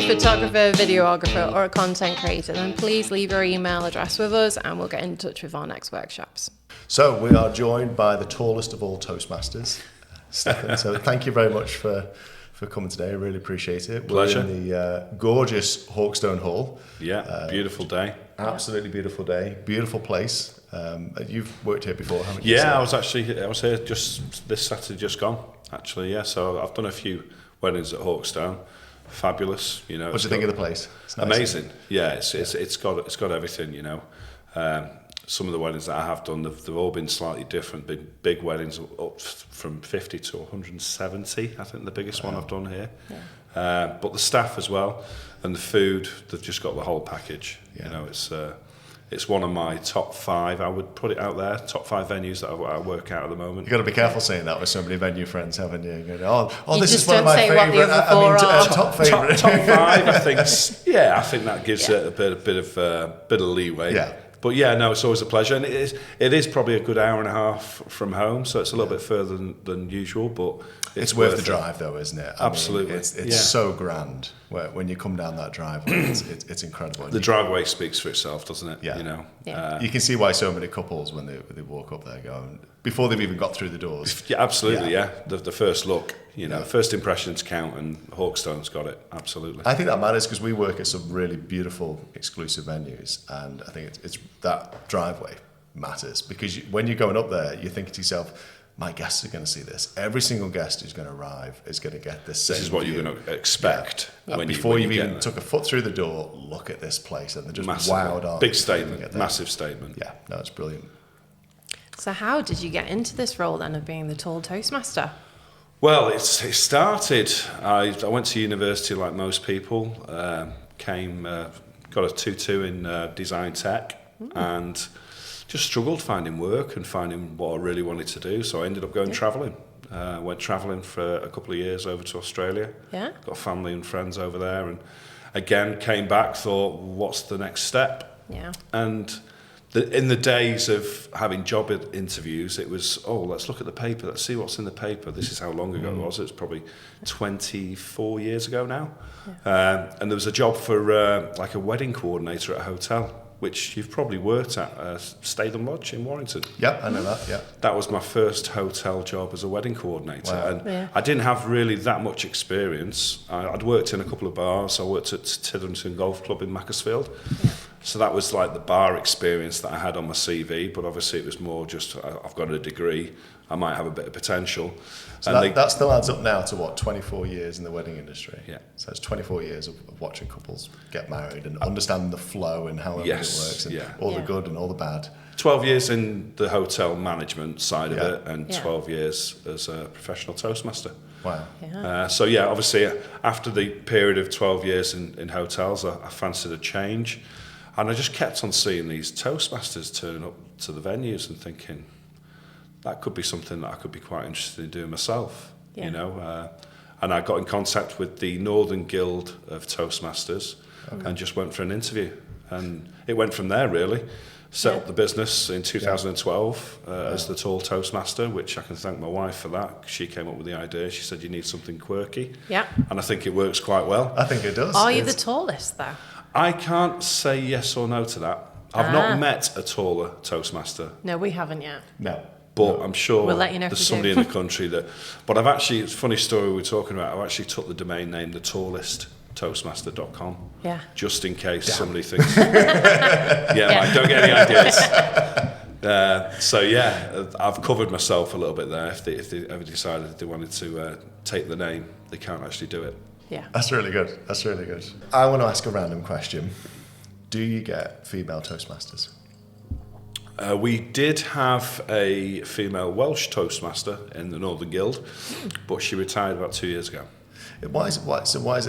photographer, videographer, or a content creator, then please leave your email address with us and we'll get in touch with our next workshops. So we are joined by the tallest of all Toastmasters, Stefan. So thank you very much for coming today. I really appreciate it. Pleasure. We're in the gorgeous Hawkstone Hall. Yeah, beautiful day. Absolutely beautiful day. Beautiful place. You've worked here before, haven't you? Yeah, I was here just this Saturday, just gone. Actually, yeah. So I've done a few weddings at Hawkstone. Fabulous, you know. What do you think of the place? It's nice. Amazing. Yeah, it's got everything, you know. Some of the weddings that I have done, they've all been slightly different. Big weddings up from 50 to 170. I think the biggest one I've done here. Yeah. But the staff as well and the food, they've just got the whole package. Yeah. You know, it's one of my top 5. I would put it out there. Top 5 venues that I work out at the moment. You've got to be careful saying that with so many venue friends, haven't you? You go, you this just is one of my favourite. Top favourite. Top 5. I think. Yeah, I think that gives it a bit of leeway. Yeah. But yeah, no, it's always a pleasure, and it is probably a good hour and a half from home, so it's a little bit further than usual, but it's worth the drive, though, isn't it? Absolutely, I mean, it's so grand when you come down that driveway. It's incredible. The driveway speaks for itself, doesn't it? Yeah. You know, you can see why so many couples when they walk up there go before they've even got through the doors. Yeah, absolutely. Yeah, the first look. You know, first impressions count, and Hawkstone's got it, absolutely. I think that matters because we work at some really beautiful, exclusive venues, and I think it's that driveway matters because when you're going up there, you're thinking to yourself, my guests are going to see this. Every single guest who's going to arrive is going to get this same This is what view. you're going to expect. Yeah. Before you've even took a foot through the door, look at this place, and they're just wowed on. Big statement, massive statement. Yeah, no, it's brilliant. So how did you get into this role then of being the Tall Toastmaster? Well, it started. I went to university like most people. Got a 2-2 in design tech, and just struggled finding work and finding what I really wanted to do. So I ended up going travelling. Went travelling for a couple of years over to Australia. Yeah. Got family and friends over there, and again came back. Thought, what's the next step? Yeah. And in the days of having job interviews, it was, let's look at the paper, let's see what's in the paper. This is how long ago it was. It's probably 24 years ago now. Yeah. And there was a job for like a wedding coordinator at a hotel, which you've probably worked at, Stadium Lodge in Warrington. Yeah, I know that, yeah. That was my first hotel job as a wedding coordinator. Wow. And I didn't have really that much experience. I'd worked in a couple of bars. I worked at Titherington Golf Club in Macclesfield. Yeah. So that was like the bar experience that I had on my CV, but obviously it was more just, I've got a degree, I might have a bit of potential. So that still adds up now to what, 24 years in the wedding industry? Yeah. So it's 24 years of watching couples get married and understanding the flow and how everything works and all the good and all the bad. 12 years in the hotel management side of it, and 12 years as a professional Toastmaster. Wow. Yeah. So obviously after the period of 12 years in hotels, I fancied a change. And I just kept on seeing these Toastmasters turn up to the venues and thinking, that could be something that I could be quite interested in doing myself, you know. And I got in contact with the Northern Guild of Toastmasters and just went for an interview. And it went from there, really. Set up the business in 2012 as the Tall Toastmaster, which I can thank my wife for that. She came up with the idea. She said, you need something quirky. Yeah. And I think it works quite well. I think it does. Are you the tallest, though? I can't say yes or no to that. I've not met a taller Toastmaster. No, we haven't yet. No. But I'm sure we'll let you know there's somebody in the country that... But I've actually, it's a funny story we were talking about, I actually took the domain name thetallesttoastmaster.com. Yeah. Just in case somebody thinks... Like, don't get any ideas. I've covered myself a little bit there. If they ever decided they wanted to take the name, they can't actually do it. Yeah. That's really good. That's really good. I want to ask a random question. Do you get female Toastmasters? We did have a female Welsh Toastmaster in the Northern Guild, but she retired about 2 years ago. Why is it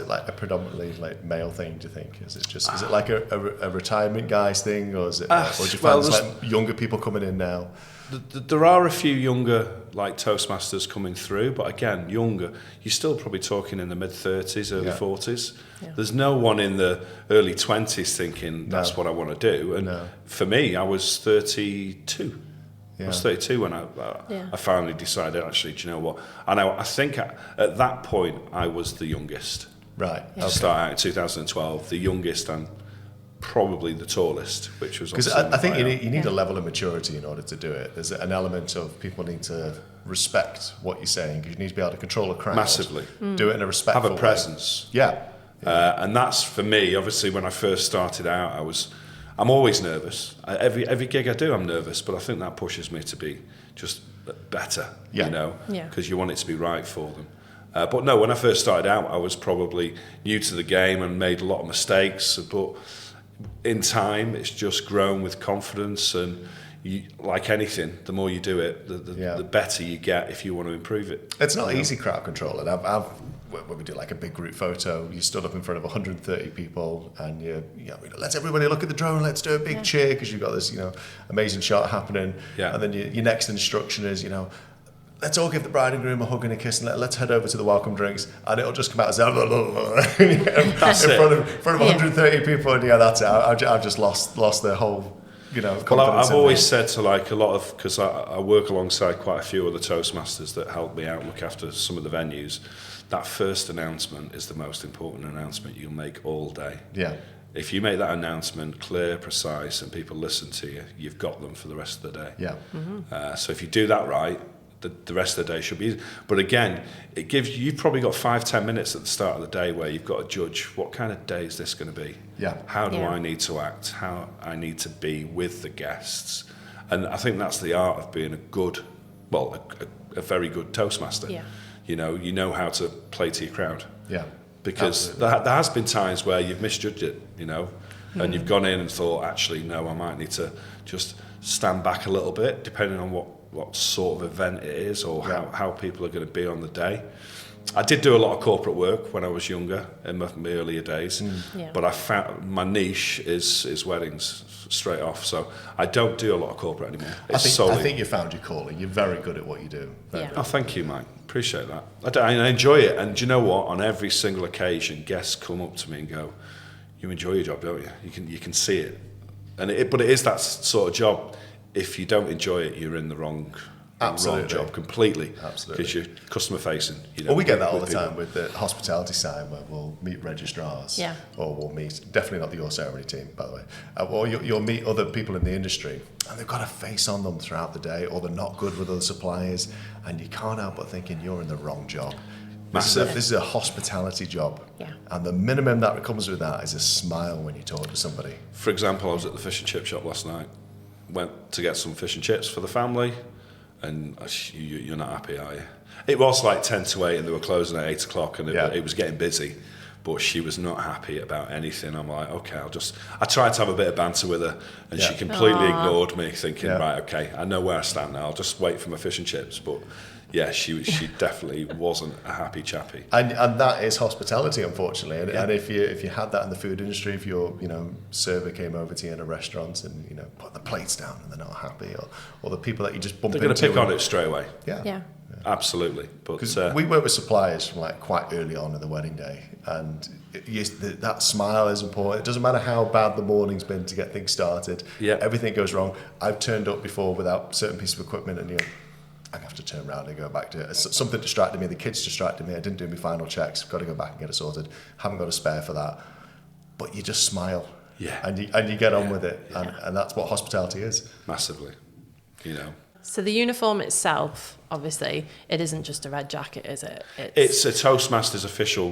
like a predominantly like male thing? Do you think is it like a retirement guys thing, or is it or do you find like younger people coming in now? There are a few younger like Toastmasters coming through, but again, younger. You're still probably talking in the mid-30s, early 40s. Yeah. There's no one in the early 20s thinking that's what I want to do. And for me, I was 32. Yeah. I was 32 when I finally decided, actually, do you know what? I think at that point, I was the youngest. Right. Yeah. Okay. Start out in 2012, the youngest and probably the tallest, which was Because obviously I think you need Yeah. a level of maturity in order to do it. There's an element of people need to respect what you're saying, because you need to be able to control a crowd. massively. Do it in a respectful Have a way. presence. Yeah. And that's for me. Obviously, when I first started out, I'm always nervous. Every gig I do, I'm nervous, but I think that pushes me to be just better. Yeah. You know, Yeah. because you want it to be right for them. But no, when I first started out, I was probably new to the game and made a lot of mistakes. But in time, it's just grown with confidence, and like anything, the more you do it, the better you get if you want to improve it. It's not easy crowd control. And when we do like a big group photo, you stood up in front of 130 people, and let's everybody look at the drone, let's do a big cheer, because you've got this amazing shot happening. Yeah. And then your next instruction is let's all give the bride and groom a hug and a kiss, and let's head over to the welcome drinks, and it'll just come out as in front of 130 people, and that's it. I've just lost their whole confidence. Well, I've in always me. said to like a lot of, because I work alongside quite a few other Toastmasters that help me out, look after some of the venues, that first announcement is the most important announcement you'll make all day. Yeah. If you make that announcement clear, precise, and people listen to you, you've got them for the rest of the day. Yeah. So if you do that right, the rest of the day should be easy. But again, you've probably got 5-10 minutes at the start of the day where you've got to judge what kind of day is this going to be. Yeah. How do Yeah. I need to act? How I need to be with the guests. And I think that's the art of being a very good Toastmaster. Yeah. You know how to play to your crowd. Yeah. Because there has been times where you've misjudged it, and you've gone in and thought, actually, no, I might need to just stand back a little bit, depending on what sort of event it is, or how people are going to be on the day. I did do a lot of corporate work when I was younger, in my earlier days, Yeah. but I found my niche is weddings straight off, so I don't do a lot of corporate anymore. I think you found your calling. You're very good at what you do. Very Yeah. good. Oh, thank you, Mike. Appreciate that. I enjoy it, and do you know what? On every single occasion, guests come up to me and go, "You enjoy your job, don't you? You can see it." But it is that sort of job. If you don't enjoy it, you're in the wrong job completely. Absolutely. Because you're customer facing. Well, we get that all the people. time with the hospitality side, where we'll meet registrars, Yeah. or we'll meet, definitely not the Your Ceremony team, by the way, or you'll meet other people in the industry, and they've got a face on them throughout the day, or they're not good with other suppliers, and you can't help but thinking you're in the wrong job. This is a hospitality job, Yeah. and the minimum that comes with that is a smile when you talk to somebody. For example, I was at the fish and chip shop last night. Went to get some fish and chips for the family, and you're not happy, are you? It was like 10 to 8, and they were closing at 8 o'clock, and it was getting busy. But she was not happy about anything. I'm like, okay, I tried to have a bit of banter with her, and she completely ignored me, thinking, right, okay, I know where I stand now. I'll just wait for my fish and chips. But yeah, she definitely wasn't a happy chappy. And that is hospitality, unfortunately. And if you had that in the food industry, if your server came over to you in a restaurant and put the plates down and they're not happy, or the people that you just bump They're into, going to pick on it straight away. Yeah. Absolutely. But because we work with suppliers from like quite early on in the wedding day, and that smile is important. It doesn't matter how bad the morning's been to get things started. Yeah. Everything goes wrong. I've turned up before without a certain piece of equipment, and I have to turn around and go back to it. Something distracted me. The kids distracted me. I didn't do my final checks. I've got to go back and get it sorted. Haven't got a spare for that. But you just smile. Yeah. And you get on with it. And that's what hospitality is. massively, So the uniform itself, obviously, it isn't just a red jacket, is it? It's a Toastmasters official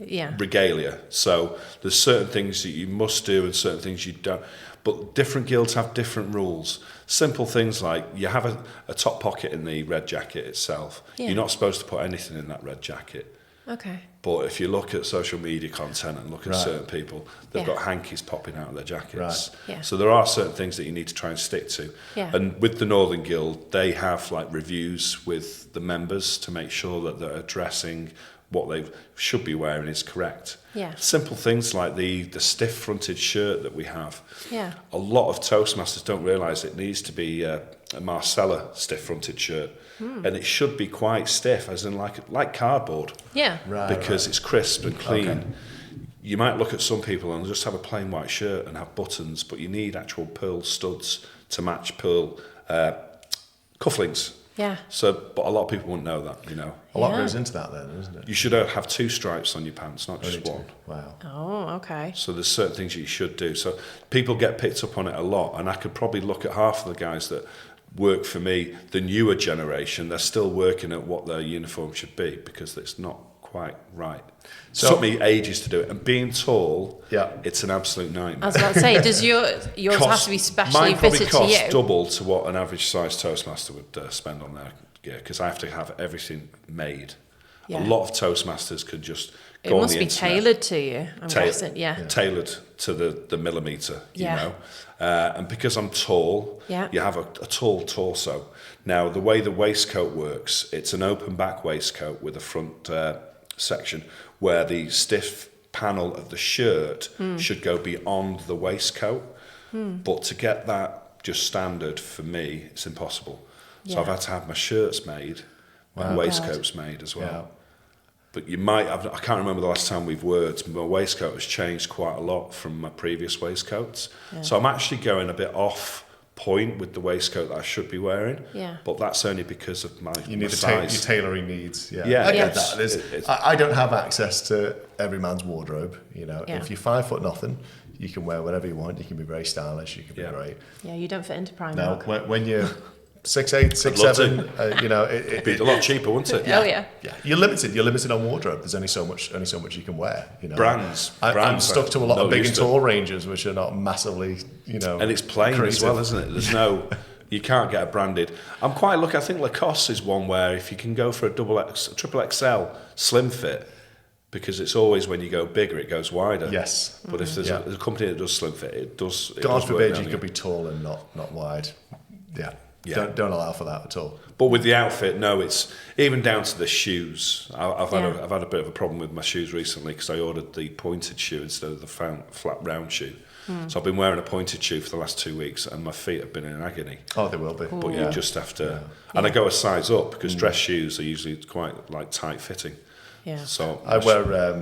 regalia. So there's certain things that you must do and certain things you don't. But different guilds have different rules. Simple things like you have a top pocket in the red jacket itself. Yeah. You're not supposed to put anything in that red jacket. Okay. But if you look at social media content and look at Right. certain people, they've Yeah. got hankies popping out of their jackets. Right. Yeah. So there are certain things that you need to try and stick to. Yeah. And with the Northern Guild, they have reviews with the members to make sure that they're addressing what they should be wearing is correct. Yeah. Simple things like the stiff fronted shirt that we have. Yeah. A lot of Toastmasters don't realise it needs to be a Marcella stiff fronted shirt. And it should be quite stiff, as in like cardboard. Yeah. Right. Because it's crisp and clean. Okay. You might look at some people and just have a plain white shirt and have buttons, but you need actual pearl studs to match pearl cufflinks. Yeah. So, but a lot of people wouldn't know that, you know. A lot Yeah. goes into that then, isn't it? You should have 2 stripes on your pants, not just Only 2. one. Wow. Oh, okay. So there's certain things that you should do. So people get picked up on it a lot, and I could probably look at half of the guys that work for me, the newer generation, they're still working at what their uniform should be because it's not quite right. So- Took me ages to do it, and being tall, Yeah. it's an absolute I nightmare. was about to say, does yours have to be specially Mine probably fitted to costs you? double to what an average size Toastmaster would spend on their gear because I have to have everything made. Yeah. A lot of Toastmasters could just It go on must the be internet. tailored to you, I'm guessing. Yeah. Tailored to the millimetre, you Yeah. know. And because I'm tall, Yeah. you have a tall torso. Now, the way the waistcoat works, it's an open back waistcoat with a front section where the stiff panel of the shirt should go beyond the waistcoat. But to get that just standard, for me, it's impossible. So Yeah. I've had to have my shirts made, my Wow. waistcoats made as well. Yeah. But you might have, I can't remember the last time we've worked, my waistcoat has changed quite a lot from my previous waistcoats. Yeah. So I'm actually going a bit off point with the waistcoat that I should be wearing. Yeah. But that's only because of my, You my need size. your tailoring needs. Yeah, Yeah. I get Yes. that. It's- I don't have access to every man's wardrobe. You know, Yeah. if you're 5'0", you can wear whatever you want. You can be very stylish. You can be Yeah. great. Yeah, you don't fit into Now, Primark. when you're 6'8", I'd love 6'7", you know, It'd be a lot cheaper, wouldn't it? Oh, yeah. yeah, you're limited. You're limited on wardrobe. There's only so much you can wear. You know, Brands. I'm Brands stuck to a lot no of big and use to. tall ranges, which are not massively, you know, And it's plain as creative. well, isn't it? There's no, you can't get a branded. I'm quite lucky. I think Lacoste is one where if you can go for a triple XL slim fit, because it's always when you go bigger, it goes wider. Yes. But if there's Yeah. a company that does slim fit, it does. It God does work forbid down you here. could be tall and not wide. Yeah. Yeah. Don't allow for that at all. But with the outfit, no, it's even down to the shoes. I've Yeah. had a bit of a problem with my shoes recently because I ordered the pointed shoe instead of the flat round shoe. So I've been wearing a pointed shoe for the last 2 weeks, and my feet have been in agony. Oh, they will be. But yeah. you just have to, and I go a size up because dress shoes are usually quite like tight fitting. Yeah. So I wear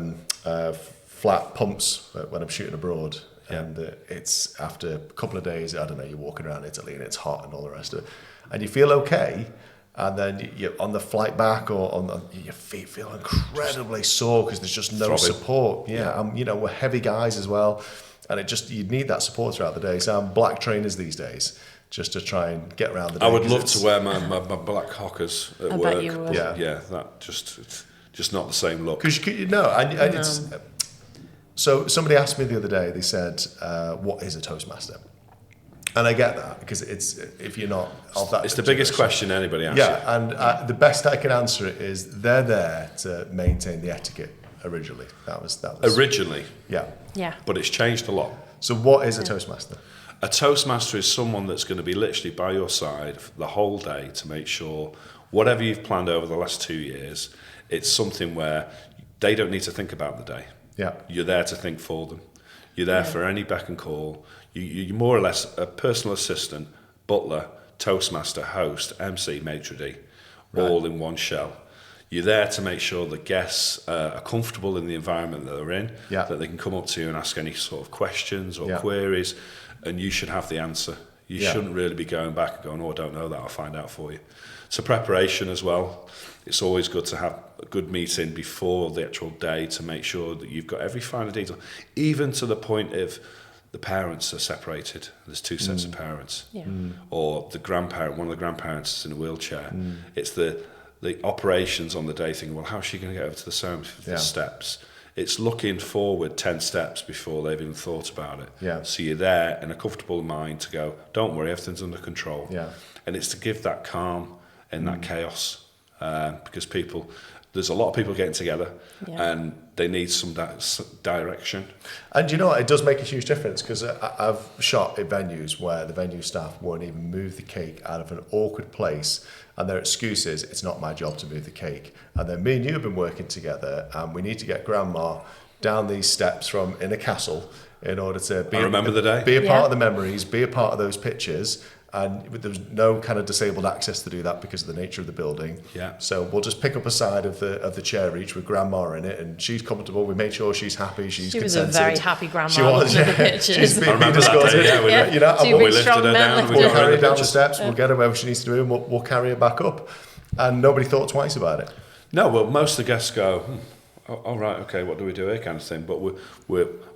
flat pumps when I'm shooting abroad, and it's after a couple of days. I don't know. You're walking around Italy and it's hot and all the rest of it, and you feel okay, and then you're on the flight back or your feet feel incredibly sore because there's just no Throbbing. support. Yeah, you know, we're heavy guys as well, and you need that support throughout the day. So I'm black trainers these days just to try and get around the day. I would 'cause love it's- to wear my black Hockers at I work. bet you would. Yeah. That it's just not the same look. Because you know, and it's. So somebody asked me the other day. They said, "What is a Toastmaster?" And I get that because it's if you're not of that. It's the biggest question anybody asks. Yeah, and the best I can answer it is they're there to maintain the etiquette. Originally, that was Originally, yeah. Yeah. but it's changed a lot. So what is a Toastmaster? A Toastmaster is someone that's going to be literally by your side the whole day to make sure whatever you've planned over the last 2 years, it's something where they don't need to think about the day. Yeah. You're there to think for them. You're there for any beck and call. You're more or less a personal assistant, butler, Toastmaster, host, MC, maitre d', all in one shell. You're there to make sure the guests are comfortable in the environment that they're in, that they can come up to you and ask any sort of questions or queries, and you should have the answer. You shouldn't really be going back and going, oh, I don't know that, I'll find out for you. So preparation as well. It's always good to have a good meeting before the actual day to make sure that you've got every finer detail, even to the point of the parents are separated. There's 2 sets of parents. Yeah. Or the grandparent, one of the grandparents is in a wheelchair. It's the operations on the day thinking, well, how's she going to get over to the ceremony for the steps? It's looking forward 10 steps before they've even thought about it. Yeah. So you're there in a comfortable mind to go, don't worry, everything's under control. Yeah. And it's to give that calm in that chaos, because there's a lot of people getting together and they need some direction. And you know what? It does make a huge difference because I've shot at venues where the venue staff won't even move the cake out of an awkward place, and their excuse is, it's not my job to move the cake. And then me and you have been working together, and we need to get Grandma down these steps from in a castle in order to be I remember the day. Be a part of the memories, be a part of those pictures. and there was no kind of disabled access to do that because of the nature of the building. Yeah. So we'll just pick up a side of the chair each with grandma in it, and she's comfortable. We made sure she's happy. She's She was consented. a very happy grandma. She was. Looking Yeah. at the pictures. She's been remember that escorted. day, yeah, You know, Two and we big lifted strong her men down, lifted we'll her. carry her down the pictures. steps. We'll get her wherever she needs to do, and we'll carry her back up. And nobody thought twice about it. No, well, most of the guests go, all right, okay, what do we do here, kind of thing. But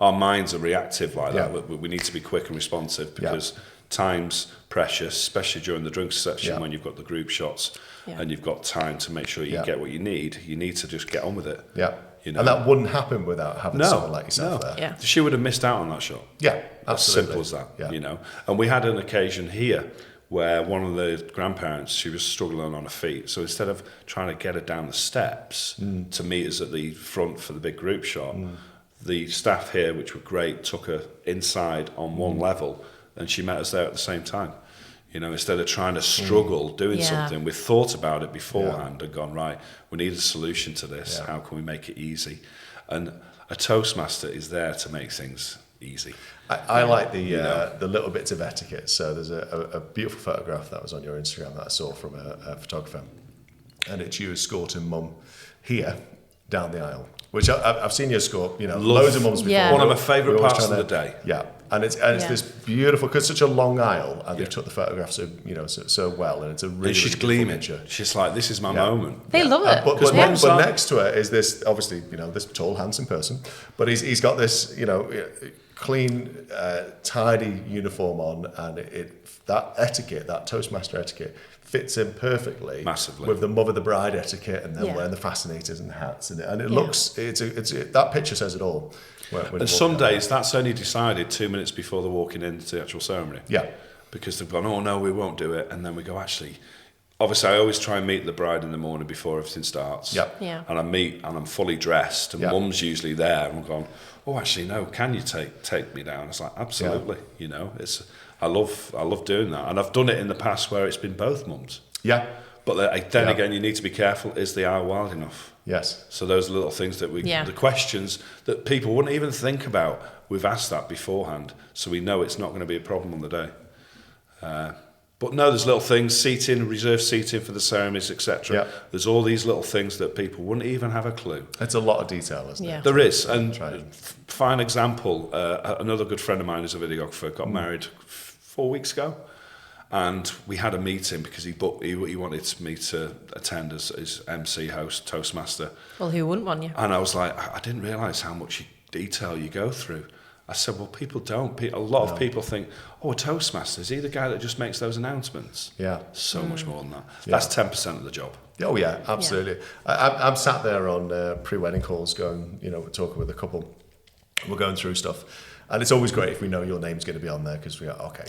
our minds are reactive like that. Yeah. We need to be quick and responsive because time's precious, especially during the drinks section when you've got the group shots and you've got time to make sure you get what you need. You need to just get on with it. Yeah. You know? And that wouldn't happen without having someone like yourself there. Yeah. She would have missed out on that shot. Yeah, As absolutely. simple as that, Yeah. you know. And we had an occasion here where one of the grandparents, she was struggling on her feet. So instead of trying to get her down the steps to meet us at the front for the big group shot, the staff here, which were great, took her inside on one level and she met us there at the same time. You know, instead of trying to struggle doing something, we thought about it beforehand and gone, right, we need a solution to this. How can we make it easy? And a Toastmaster is there to make things easy. I like the little bits of etiquette. So there's a beautiful photograph that was on your Instagram that I saw from a photographer, and it's you escorting mum here down the aisle, which I've seen you escort, loads of mums before. Yeah. One of my favourite We're always parts of trying the day. Yeah, and it's this beautiful, because it's such a long aisle, and they've took the photograph so well, and it's a really And she's beautiful gleaming. picture. She's like, this is my moment. They love it. But mums are- next to her is this, obviously, this tall, handsome person, but he's got this, clean, tidy uniform on, and that etiquette, that Toastmaster etiquette, fits in perfectly. Massively. With the mother the bride etiquette, and then wearing the fascinators and the hats, and it looks, that picture says it all. And some days that's only decided 2 minutes before they're walking into the actual ceremony. Yeah. Because they've gone, oh no, we won't do it. And then we go, actually, obviously I always try and meet the bride in the morning before everything starts. Yeah. Yeah. And I meet and I'm fully dressed and mum's usually there. And I'm going, oh, actually, no, can you take me down? It's like, absolutely. I love doing that. And I've done it in the past where it's been both mums. Yeah. But then again, you need to be careful. Is the aisle wide enough? Yes. So those are little things that the questions that people wouldn't even think about, we've asked that beforehand, so we know it's not going to be a problem on the day. But no, there's little things, seating, reserved seating for the ceremonies, etc. Yeah. There's all these little things that people wouldn't even have a clue. It's a lot of detail, isn't it? There is, and Right. fine example, another good friend of mine who's a videographer, got married 4 weeks ago. And we had a meeting because he wanted me to attend as MC, host, Toastmaster. Well, who wouldn't want you? And I was like, I didn't realise how much detail you go through. I said, well, people don't. A lot of people think, oh, a Toastmaster, is he the guy that just makes those announcements? Yeah. So much more than that. That's 10% of the job. Oh yeah, absolutely. I'm sat there on pre-wedding calls going, we're talking with a couple, we're going through stuff. And it's always great if we know your name's going to be on there, because we go, okay,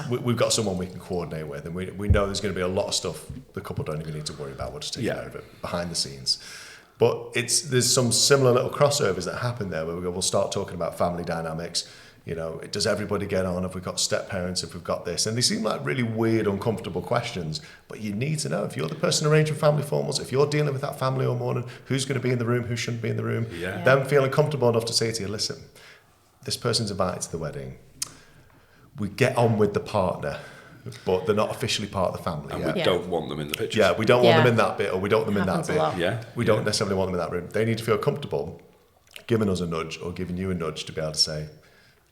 we've got someone we can coordinate with, and we know there's going to be a lot of stuff the couple don't even need to worry about. We'll just take care of it behind the scenes. But there's some similar little crossovers that happen there where we'll start talking about family dynamics. Does everybody get on? Have we got step parents? Have we got this? And they seem like really weird, uncomfortable questions. But you need to know, if you're the person arranging family formals, if you're dealing with that family all morning, who's going to be in the room, who shouldn't be in the room. Yeah. Them feeling comfortable enough to say to you, listen, this person's invited to the wedding. We get on with the partner, but they're not officially part of the family And yet. we don't want them in the pictures. Yeah, we don't want them in that bit, or we don't want them in that Happens a bit. lot. Yeah. We don't necessarily want them in that room. They need to feel comfortable giving us a nudge or giving you a nudge to be able to say,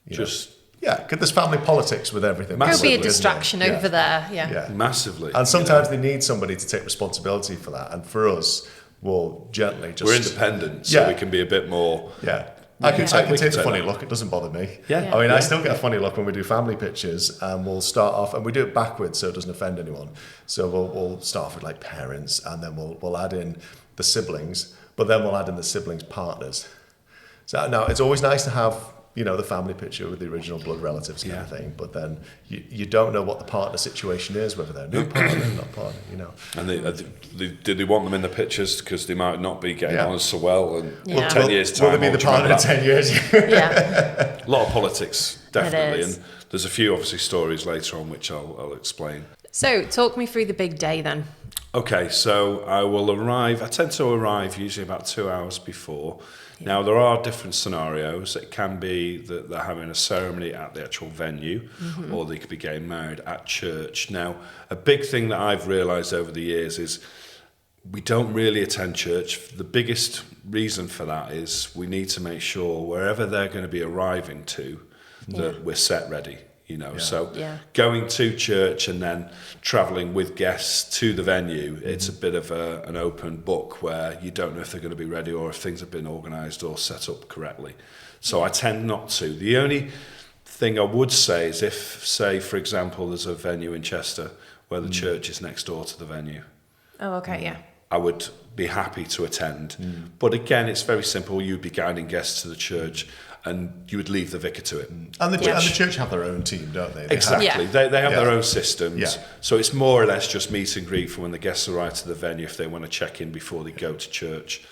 because there's family politics with everything. There'll be a isn't there? distraction over there. Yeah. Massively. And sometimes they need somebody to take responsibility for that. And for us, we'll gently just... We're independent, so we can be a bit more... Yeah. I can take the take funny that. look. It doesn't bother me. Yeah. I mean, I still get a funny look when we do family pictures, and we'll start off, and we do it backwards so it doesn't offend anyone. So we'll start off with like parents, and then we'll add in the siblings, but then we'll add in the siblings' partners. So now it's always nice to have, the family picture with the original blood relatives kind of thing, but then you don't know what the partner situation is, whether they're new partner, not partner, And did they want them in the pictures because they might not be getting on so well? And 10 years time, will they be the partner in 10 years? Yeah. A lot of politics, definitely. It is. And there's a few, obviously, stories later on which I'll explain. So, talk me through the big day then. Okay, so I tend to arrive usually about 2 hours before. Now, there are different scenarios. It can be that they're having a ceremony at the actual venue, or they could be getting married at church. Now, a big thing that I've realised over the years is we don't really attend church. The biggest reason for that is we need to make sure wherever they're going to be arriving to, that we're set ready. So going to church and then travelling with guests to the venue, it's a bit of an open book where you don't know if they're going to be ready or if things have been organised or set up correctly. So I tend not to. The only thing I would say is if, say, for example, there's a venue in Chester where the church is next door to the venue. Oh, okay, yeah. I would be happy to attend. But again, it's very simple. You'd be guiding guests to the church and you would leave the vicar to it. And the church have their own team, don't they? Exactly. They have their own systems. Yeah. So it's more or less just meet and greet for when the guests arrive to the venue if they want to check in before they go to church.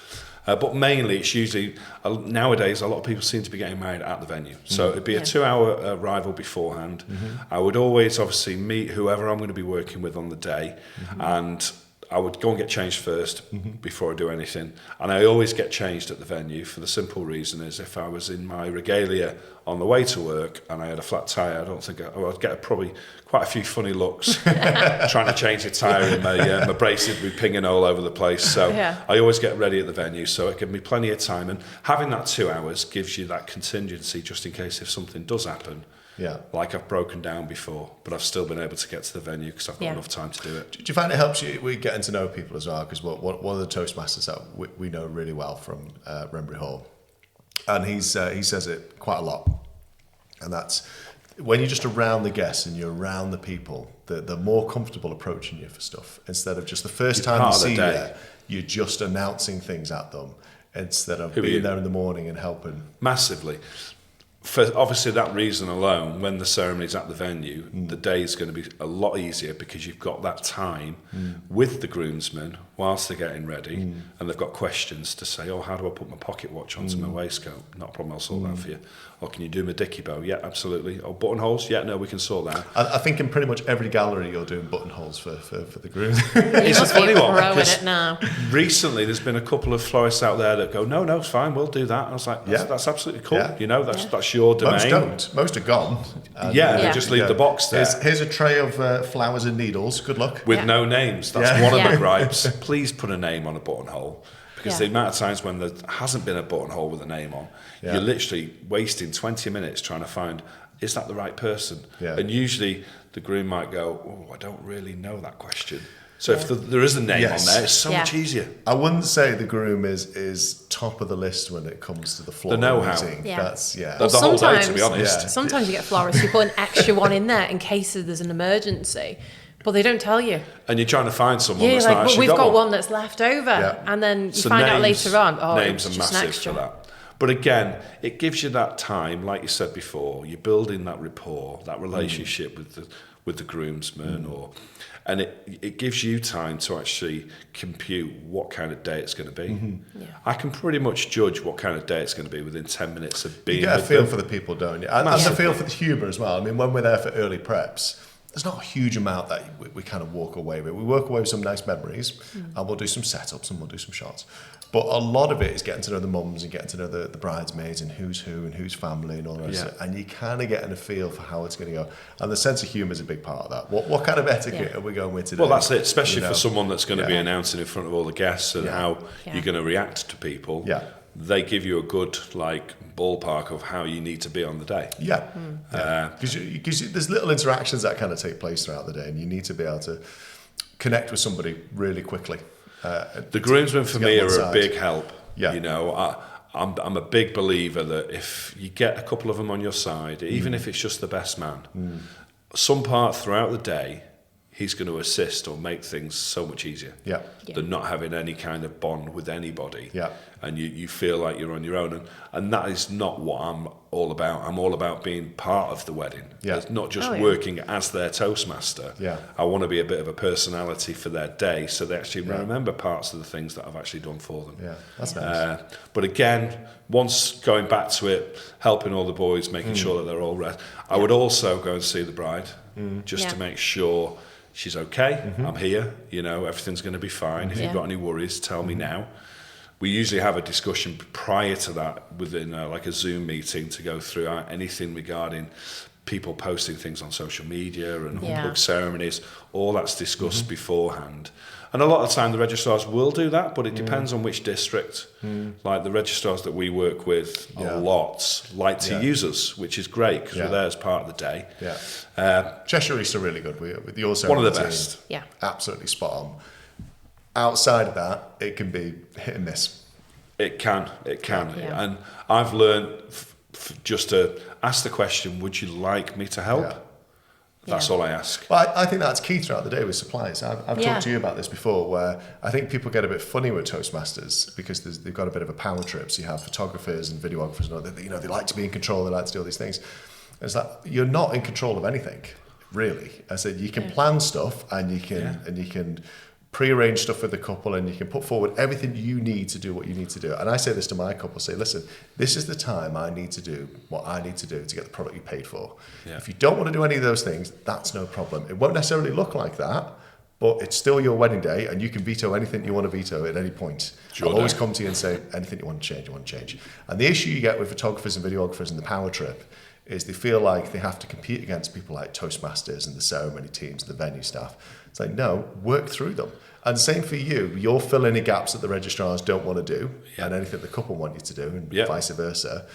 But mainly, it's usually, nowadays, a lot of people seem to be getting married at the venue. So it'd be a 2-hour arrival beforehand. I would always, obviously, meet whoever I'm going to be working with on the day. And I would go and get changed first before I do anything. And I always get changed at the venue for the simple reason is if I was in my regalia on the way to work and I had a flat tyre, I don't think I'd get probably quite a few funny looks trying to change the tyre and my braces would be pinging all over the place. So I always get ready at the venue, so it gives me plenty of time. And having that 2 hours gives you that contingency just in case if something does happen. Yeah. Like I've broken down before, but I've still been able to get to the venue because I've got enough time to do it. Do you find it helps you with getting to know people as well? Because one of the Toastmasters that we know really well from Renbury Hall, and he says it quite a lot, and that's when you're just around the guests and you're around the people, they're more comfortable approaching you for stuff instead of just the first time you see you, you're just announcing things at them instead of being there in the morning and helping. Massively. For obviously that reason alone, when the ceremony's at the venue, the day is going to be a lot easier because you've got that time with the groomsmen whilst they're getting ready and they've got questions to say, how do I put my pocket watch onto my waistcoat? Not a problem, I'll sort that for you. Or can you do my dicky bow? Yeah, absolutely. Or buttonholes? Yeah, no, we can sort that. I think in pretty much every gallery you're doing buttonholes for the grooms. It's a funny one because it now. Recently there's been a couple of florists out there that go, no, it's fine, we'll do that. I was like, that's absolutely cool. Yeah. That's your domain. Most don't. Most are gone. They just leave the box there. Here's a tray of flowers and needles. Good luck. With no names. That's one of the gripes. Please put a name on a buttonhole. Because the amount of times when there hasn't been a buttonhole with a name on, you're literally wasting 20 minutes trying to find, is that the right person? Yeah. And usually the groom might go, I don't really know that question. So if there is a name on there, it's so much easier. I wouldn't say the groom is top of the list when it comes to the floral. The know-how. That's the whole day, to be honest. Sometimes you get florists who put an extra one in there in case there's an emergency. But they don't tell you. And you're trying to find someone that's not actually we've got one that's left over. Yeah. And then you find out later on, names it's are just massive an extra. for that. But again, it gives you that time, like you said before, you're building that rapport, that relationship with the groomsmen, and it gives you time to actually compute what kind of day it's going to be. I can pretty much judge what kind of day it's going to be within 10 minutes of being with them. You get a feel for the people, don't you? And a feel for the humour as well. I mean, when we're there for early preps, there's not a huge amount that we kind of walk away with. We walk away with some nice memories, and we'll do some setups and we'll do some shots. But a lot of it is getting to know the mums and getting to know the bridesmaids and who's who and who's family and all that. Yeah. And you kind of getting a feel for how it's going to go. And the sense of humour is a big part of that. What kind of etiquette are we going with today? Well, that's it, especially for someone that's going to be announcing in front of all the guests and how you're going to react to people. Yeah. They give you a good ballpark of how you need to be on the day. Because there's little interactions that kind of take place throughout the day, and you need to be able to connect with somebody really quickly. The groomsmen for me are a big help. Yeah. You know, I'm a big believer that if you get a couple of them on your side, even if it's just the best man, some part throughout the day, he's going to assist or make things so much easier than not having any kind of bond with anybody. Yeah. And you feel like you're on your own. And that is not what I'm all about. I'm all about being part of the wedding. Yeah. It's not just working as their Toastmaster. Yeah. I want to be a bit of a personality for their day so they actually remember parts of the things that I've actually done for them. Yeah, that's nice. But again, once going back to it, helping all the boys, making sure that they're all ready, I would also go and see the bride just to make sure she's okay. I'm here. You know, everything's going to be fine. If Yeah. you've got any worries, tell me now. We usually have a discussion prior to that within like a Zoom meeting to go through anything regarding people posting things on social media and unplugged ceremonies. All that's discussed beforehand. And a lot of the time the registrars will do that, but it depends on which district. Like the registrars that we work with a lot like to use us, which is great because we're there as part of the day. Cheshire East are really good. With the also One of the best. Yeah. Absolutely spot on. Outside of that, it can be hit and miss. It can. Yeah. And I've learned just to ask the question, would you like me to help? Yeah. That's all I ask. Well, I think that's key throughout the day with supplies. I've Yeah. talked to you about this before, where I think people get a bit funny with Toastmasters because they've got a bit of a power trip. So you have photographers and videographers, and all that, you know, they like to be in control, they like to do all these things. It's like you're not in control of anything, really. I said you can plan stuff and you can pre-arrange stuff with the couple and you can put forward everything you need to do what you need to do. And I say this to my couple, say, listen, this is the time I need to do what I need to do to get the product you paid for. Yeah. If you don't want to do any of those things, that's no problem. It won't necessarily look like that, but it's still your wedding day and you can veto anything you want to veto at any point. Sure. I'll always come to you and say, anything you want to change. And the issue you get with photographers and videographers in the power trip is they feel like they have to compete against people like Toastmasters and the ceremony teams, the venue staff. It's like, no, work through them. And same for you. You'll fill any gaps that the registrars don't want to do and anything the couple want you to do and vice versa.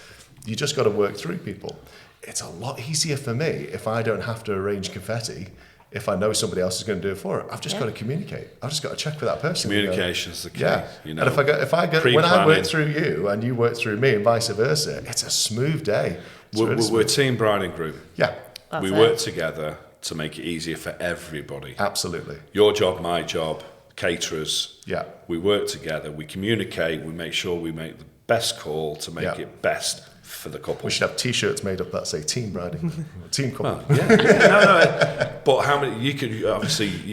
You just got to work through people. It's a lot easier for me if I don't have to arrange confetti. If I know somebody else is going to do it for it, I've just got to communicate. I've just got to check with that person. Communication's the key. Yeah. You know, and if I go when I work through you and you work through me and vice versa, it's a smooth day. We're team bride and groom. Yeah. We work together to make it easier for everybody. Absolutely. Your job, my job, caterers. Yeah. We work together, we communicate, we make sure we make the best call to make it best for the couple. We should have T-shirts made up that say team bride, team couple. But how many? You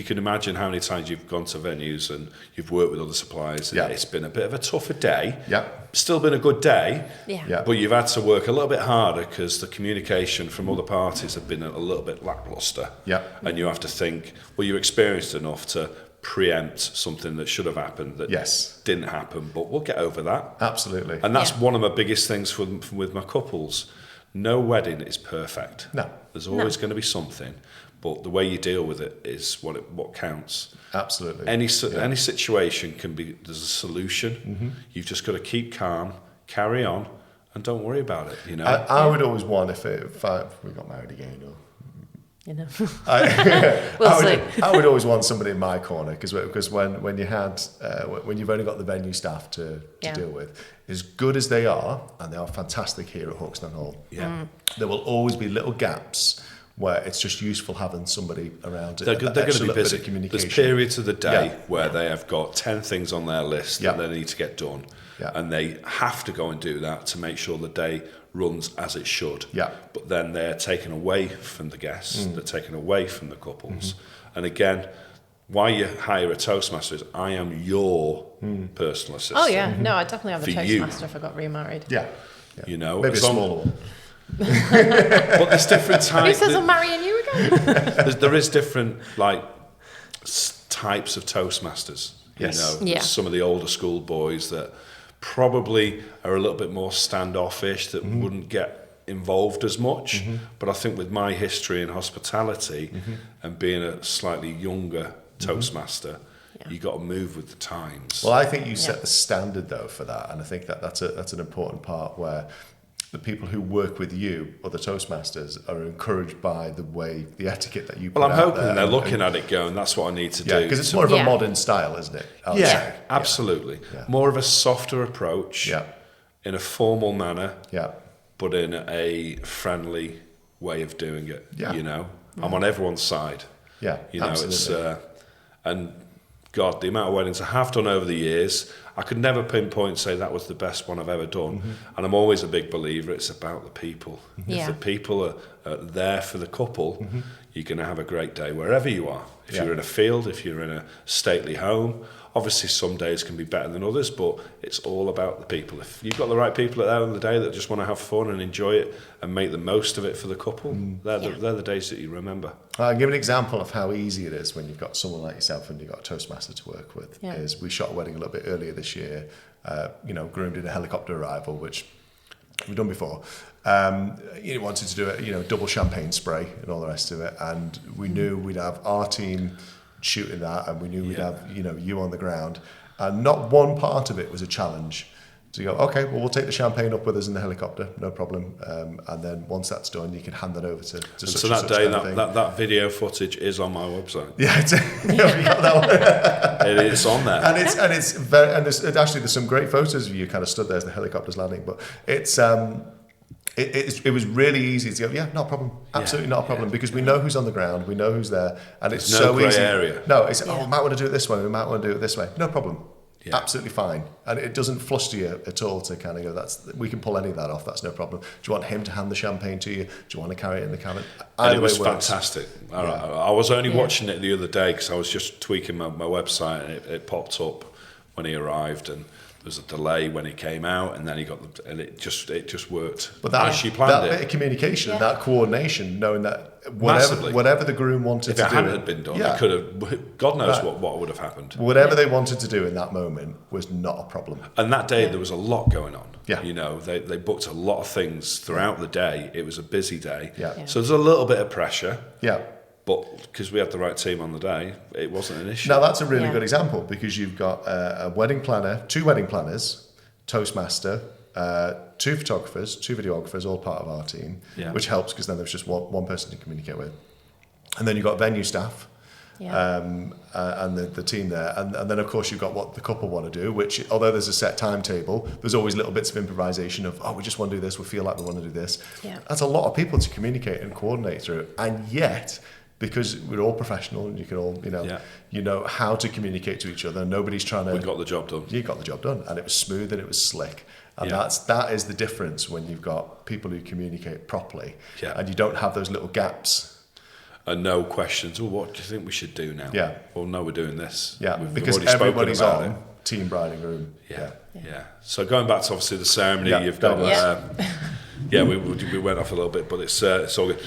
can imagine how many times you've gone to venues and you've worked with other suppliers. And it's been a bit of a tougher day. Yeah. Still been a good day. Yeah. But you've had to work a little bit harder because the communication from other parties have been a little bit lackluster. Yeah. And you have to think, well, you're experienced enough to preempt something that should have happened that didn't happen, but we'll get over that. Absolutely. And that's one of my biggest things with my couples. No wedding is perfect. No. There's always going to be something, but the way you deal with it is what counts. Absolutely. Any situation there's a solution. You've just got to keep calm, carry on, and don't worry about it. You know. I would always want if we got married again or. You know. I would always want somebody in my corner because when you've only got the venue staff to deal with, as good as they are, and they are fantastic here at Hawkstone Hall, there will always be little gaps where it's just useful having somebody around. They're going to be busy. There's periods of the day where they have got 10 things on their list that they need to get done, and they have to go and do that to make sure the day runs as it should. But then they're taken away from the guests, they're taken away from the couples. And again, why you hire a Toastmaster is I am your personal assistant. Oh yeah, no, I definitely have a For Toastmaster you. if I got remarried. Yeah. You know, Maybe a smaller one. But there's different Who types. says I'm marrying you again? There is different types of Toastmasters. Yes. You know, some of the older school boys that probably are a little bit more standoffish, that wouldn't get involved as much. But I think with my history in hospitality and being a slightly younger Toastmaster, you got to move with the times. Well, I think you set the standard though for that, and I think that's an important part where the people who work with you, other Toastmasters, are encouraged by the etiquette that you put Well, I'm out hoping there. they're looking at it going, that's what I need to do. because it's more of a modern style, isn't it? Absolutely. More of a softer approach in a formal manner, but in a friendly way of doing it. You know, I'm on everyone's side. Yeah, you know, absolutely. it's and God, the amount of weddings I have done over the years, I could never pinpoint and say that was the best one I've ever done. And I'm always a big believer it's about the people. If the people are there for the couple, you're going to have a great day wherever you are. If you're in a field, if you're in a stately home, obviously some days can be better than others, but it's all about the people. If you've got the right people at the end of the day that just want to have fun and enjoy it and make the most of it for the couple, they're the days that you remember. I'll give an example of how easy it is when you've got someone like yourself and you've got a Toastmaster to work with. Is we shot a wedding a little bit earlier this year, groomed in a helicopter arrival, which we've done before. He wanted to do it, double champagne spray and all the rest of it, and we knew we'd have our team shooting that, and we knew we'd have you on the ground, and not one part of it was a challenge. So you go, okay, well, we'll take the champagne up with us in the helicopter, no problem, and then once that's done, you can hand that over to such so that and day, such thing. that video footage is on my website. Yeah, you got that one. It is on there, and it's very, and there's some great photos of you kind of stood there as the helicopter's landing, but it's it was really easy to go, not a problem, absolutely not a problem, because we know who's on the ground, we know who's there, and it's There's no so grey easy. area. No, it's we might want to do it this way, we might want to do it this way, no problem. Yeah. Absolutely fine, and it doesn't fluster you at all to kind of go, we can pull any of that off, that's no problem. Do you want him to hand the champagne to you? Do you want to carry it in the cabin? And it was fantastic. I was only watching it the other day because I was just tweaking my website, and it popped up when he arrived, and there was a delay when he came out, and then he got the, and it just worked. But as she planned that bit of communication, that coordination, knowing that Massively. whatever the groom wanted to do, if it hadn't been done, it could have. God knows what would have happened. Whatever they wanted to do in that moment was not a problem. And that day there was a lot going on. Yeah. They booked a lot of things throughout the day. It was a busy day. Yeah. So there's a little bit of pressure. Yeah. But because we had the right team on the day, it wasn't an issue. Now that's a really good example, because you've got a wedding planner, 2 wedding planners, Toastmaster, 2 photographers, 2 videographers, all part of our team, which helps because then there's just one person to communicate with. And then you've got venue staff and the team there. And then, of course, you've got what the couple want to do, which, although there's a set timetable, there's always little bits of improvisation of, we just want to do this, we feel like we want to do this. Yeah. That's a lot of people to communicate and coordinate through. And yet, because we're all professional and you can all, you know how to communicate to each other. Nobody's trying to... We got the job done. You got the job done. And it was smooth and it was slick. And that is the difference when you've got people who communicate properly. Yeah. And you don't have those little gaps. And no questions. What do you think we should do now? Yeah. Well, no, we're doing this. Yeah, because everybody's on team bride and groom. Yeah. So going back to obviously the ceremony, you've got... we went off a little bit, but it's all good.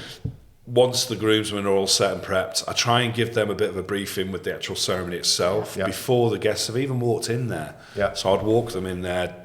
Once the groomsmen are all set and prepped, I try and give them a bit of a briefing with the actual ceremony itself before the guests have even walked in there. Yeah. So I'd walk them in there,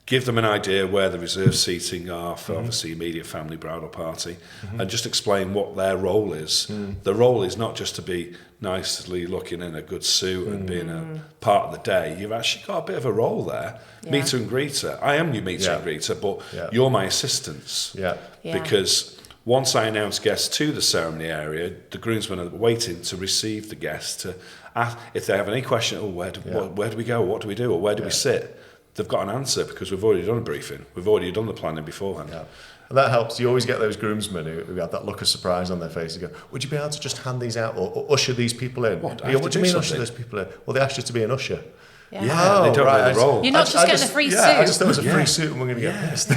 give them an idea where the reserved seating are for obviously immediate family bridal party, and just explain what their role is. The role is not just to be nicely looking in a good suit and being a part of the day. You've actually got a bit of a role there. Meter and greeter. I am your meter and greeter, but you're my assistants. Because once I announce guests to the ceremony area, the groomsmen are waiting to receive the guests to ask if they have any question. Where do we go? What do we do? Or where do we sit? They've got an answer because we've already done a briefing. We've already done the planning beforehand. Yeah. And that helps. You always get those groomsmen who have that look of surprise on their face. You go, would you be able to just hand these out or usher these people in? What do you mean usher those people in? Well, they asked you to be an usher. Yeah, they don't know the role. You're not just getting a free suit. I just thought it was a free suit and we're going to get pissed.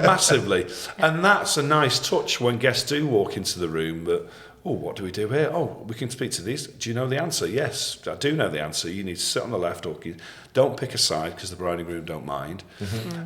Massively. And that's a nice touch when guests do walk into the room that, what do we do here? We can speak to these. Do you know the answer? Yes, I do know the answer. You need to sit on the left or don't pick a side because the bride and groom don't mind.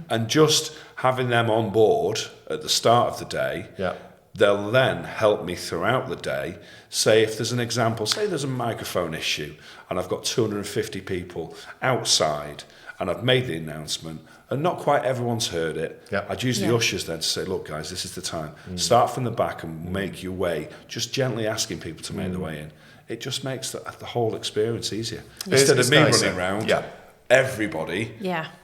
And just having them on board at the start of the day, they'll then help me throughout the day. Say if there's an example, say there's a microphone issue and I've got 250 people outside and I've made the announcement and not quite everyone's heard it. I'd use the ushers then to say, look guys, this is the time. Start from the back and make your way, just gently asking people to make their way in. It just makes the whole experience easier. Instead of me running around, everybody,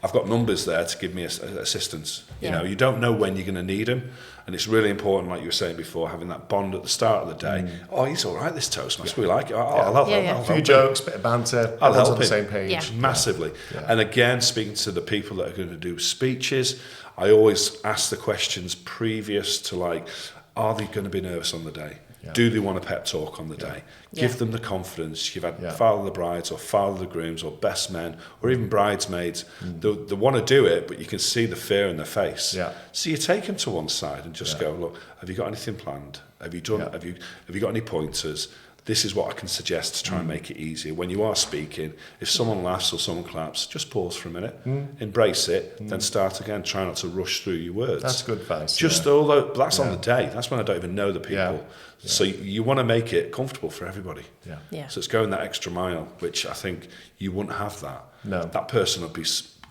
I've got numbers there to give me assistance. You know, you don't know when you're going to need them. And it's really important, like you were saying before, having that bond at the start of the day. He's all right, this Toastmaster. We like it. I'll help him. A few jokes, bit of banter. I'll help him. On the same page. Massively. And again, speaking to the people that are going to do speeches, I always ask the questions previous to are they going to be nervous on the day? Yeah. Do they want a pep talk on the day? Give them the confidence. You've had father of the brides or father of the grooms or best men or even bridesmaids. They want to do it, but you can see the fear in their face. Yeah. So you take them to one side and just go, look, have you got anything planned? Have you done? Have you got any pointers? This is what I can suggest to try and make it easier. When you are speaking, if someone laughs or someone claps, just pause for a minute, embrace it, then start again. Try not to rush through your words. That's good advice. Just although that's on the day. That's when I don't even know the people. Yeah. So you want to make it comfortable for everybody. Yeah. So it's going that extra mile, which I think you wouldn't have that. No. That person would be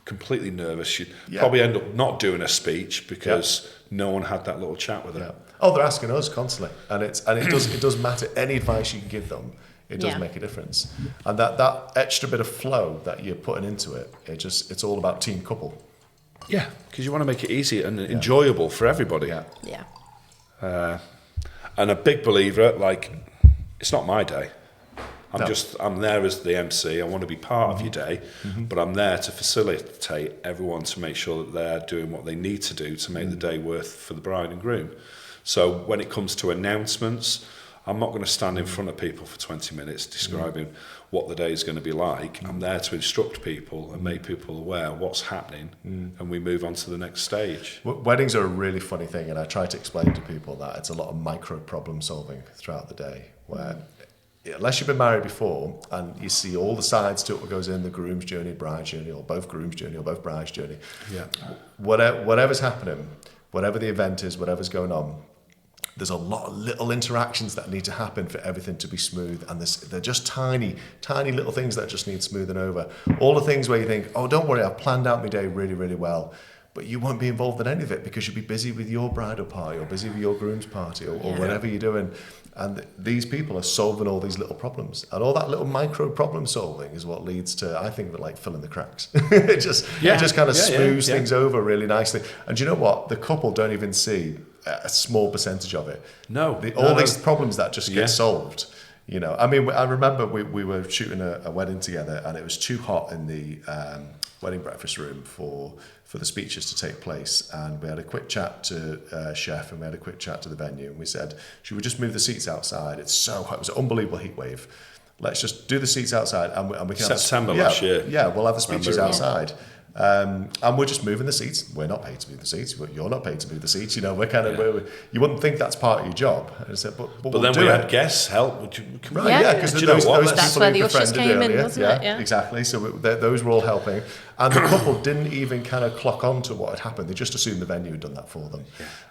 completely nervous. You'd probably end up not doing a speech because no one had that little chat with them. Yeah. Oh, they're asking us constantly, and it does matter. Any advice you can give them, it does make a difference. And that extra bit of flow that you're putting into it, it's all about team couple. Yeah, because you want to make it easy and enjoyable for everybody. Yeah. And a big believer, like, it's not my day. I'm there as the MC. I want to be part of your day, but I'm there to facilitate everyone to make sure that they're doing what they need to do to make the day worth for the bride and groom. So when it comes to announcements, I'm not going to stand in front of people for 20 minutes describing what the day is going to be like. I'm there to instruct people and make people aware what's happening, and we move on to the next stage. Weddings are a really funny thing, and I try to explain to people that it's a lot of micro problem solving throughout the day, where unless you've been married before and you see all the sides to it, what goes in the groom's journey, bride's journey, or both groom's journey or both bride's journey, whatever's happening, whatever the event is, whatever's going on, there's a lot of little interactions that need to happen for everything to be smooth, and they're just tiny little things that just need smoothing over. All the things where you think, oh, don't worry, I've planned out my day really, really well, but you won't be involved in any of it because you'll be busy with your bridal party or busy with your groom's party or whatever you're doing. And these people are solving all these little problems, and all that little micro problem solving is what leads to, I think, like filling the cracks. It just kind of smooths things over really nicely. And do you know what? The couple don't even see a small percentage of it. All these problems that just get solved. You know, I mean, I remember we were shooting a wedding together, and it was too hot in the wedding breakfast room for the speeches to take place, and we had a quick chat to chef, and we had a quick chat to the venue, and we said, should we just move the seats outside? It's so hot. It was an unbelievable heat wave. Let's just do the seats outside, and we can September last year. Yeah, we'll have the speeches outside. And we're just moving the seats. We're not paid to move the seats. You're not paid to move the seats. You know, we're kind of. You wouldn't think that's part of your job. And I said, but then we had guests help. Because those that's people where who the ushers befriended came in, earlier, wasn't it? Yeah, exactly. So those were all helping, and the couple didn't even kind of clock on to what had happened. They just assumed the venue had done that for them.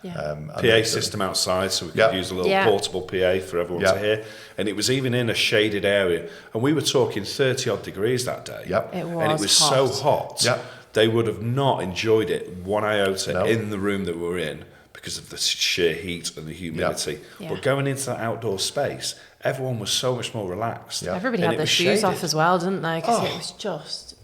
PA system outside, so we could use a little portable PA for everyone to hear. And it was even in a shaded area, and we were talking 30 odd degrees that day. It was and it was hot. so hot. They would have not enjoyed it one iota in the room that we were in because of the sheer heat and the humidity. But going into that outdoor space, everyone was so much more relaxed. Everybody had their shoes off as well, didn't they? Because it was just,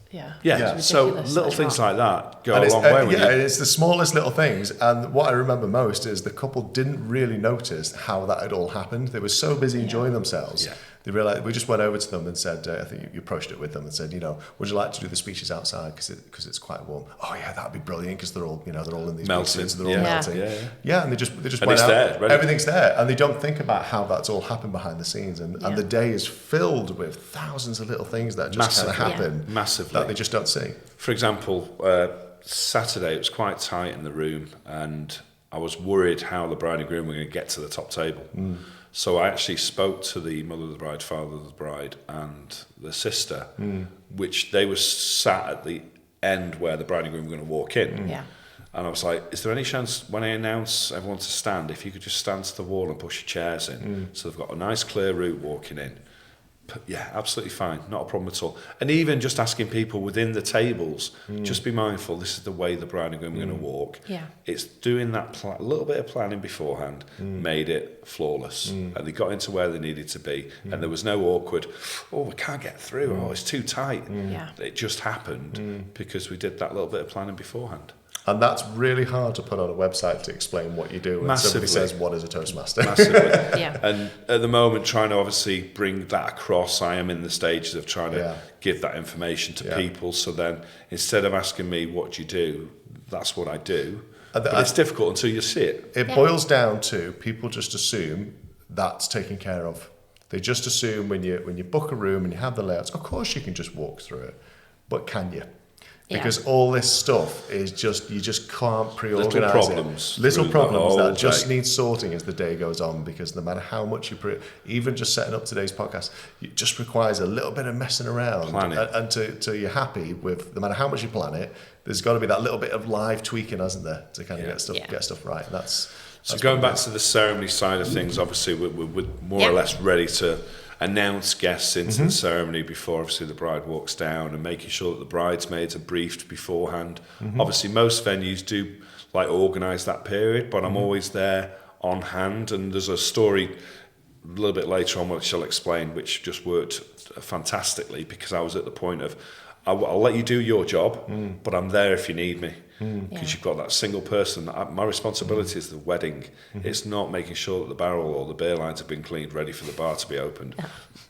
so little things like that go a long way. It's the smallest little things. And what I remember most is the couple didn't really notice how that had all happened. They were so busy enjoying themselves. They realized, we just went over to them and said, I think you approached it with them and said, you know, would you like to do the speeches outside because it's quite warm? Oh yeah, that'd be brilliant because they're all in these melting. They're all melting. And they just and went out. There, everything's there, and they don't think about how that's all happened behind the scenes, and the day is filled with thousands of little things that just kind of happen massively that they just don't see. For example, Saturday it was quite tight in the room, and I was worried how the bride and groom were going to get to the top table. So I actually spoke to the mother of the bride, father of the bride, and the sister, which they were sat at the end where the bride and groom were going to walk in. And I was like, is there any chance when I announce everyone to stand, if you could just stand to the wall and push your chairs in, so they've got a nice clear route walking in. Yeah, absolutely fine, not a problem at all. And even just asking people within the tables, just be mindful, this is the way the bride and groom are going to walk. It's doing that little bit of planning beforehand made it flawless. And they got into where they needed to be, and there was no awkward, oh, we can't get through, oh, it's too tight. It just happened because we did that little bit of planning beforehand. And that's really hard to put on a website to explain what you do. And somebody says, what is a Toastmaster? Massively. And at the moment, trying to obviously bring that across, I am in the stages of trying to give that information to people. So then, instead of asking me, what do you do? That's what I do. But it's difficult until you see it. It boils down to people just assume that's taken care of. They just assume when you book a room and you have the layouts, of course you can just walk through it, but can you? Because all this stuff is just, you just can't pre-organise Little problems that just need sorting as the day goes on, because no matter how much you even just setting up today's podcast, it just requires a little bit of messing around. And to you're happy with, no matter how much you plan it, there's got to be that little bit of live tweaking, hasn't there, to kind of get stuff right. And that's going back to the ceremony side of things, obviously we're more or less ready to announce guests into the ceremony before obviously the bride walks down, and making sure that the bridesmaids are briefed beforehand. Obviously most venues do like organise that period, but I'm always there on hand, and there's a story a little bit later on which I'll explain, which just worked fantastically, because I was at the point of I'll let you do your job, but I'm there if you need me. Because you've got that single person. My responsibility is the wedding. It's not making sure that the barrel or the beer lines have been cleaned, ready for the bar to be opened.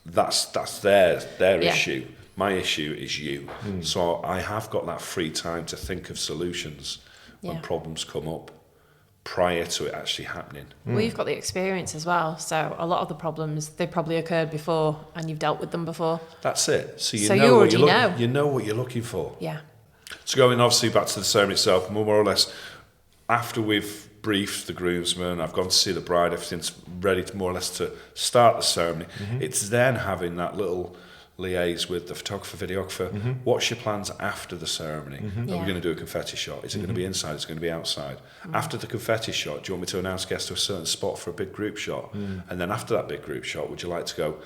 That's their issue. My issue is you. So I have got that free time to think of solutions when problems come up prior to it actually happening. Well, you've got the experience as well, so a lot of the problems, they probably occurred before and you've dealt with them before. That's it. So you know what you're looking for. Yeah. So going obviously back to the ceremony itself, more or less, after we've briefed the groomsmen, I've gone to see the bride, everything's ready to more or less to start the ceremony. It's then having that little liaise with the photographer, videographer. What's your plans after the ceremony? Are we going to do a confetti shot? Is it going to be inside? Is it going to be outside? After the confetti shot, do you want me to announce guests to a certain spot for a big group shot? And then after that big group shot, would you like to go,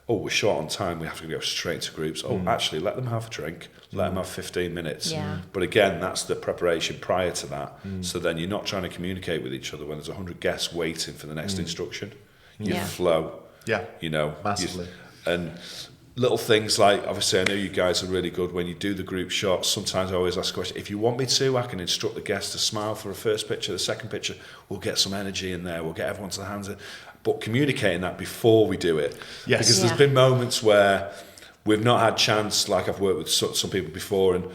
oh, we're short on time, we have to go straight to groups. Oh, actually, let them have a drink, let them have 15 minutes. But again, that's the preparation prior to that. So then you're not trying to communicate with each other when there's 100 guests waiting for the next instruction. You flow. You know. Massively. And little things like, obviously I know you guys are really good when you do the group shots. Sometimes I always ask a question, if you want me to, I can instruct the guests to smile for the first picture, the second picture, we'll get some energy in there, we'll get everyone to the hands in. But communicating that before we do it. Because there's been moments where we've not had chance, like I've worked with some people before, and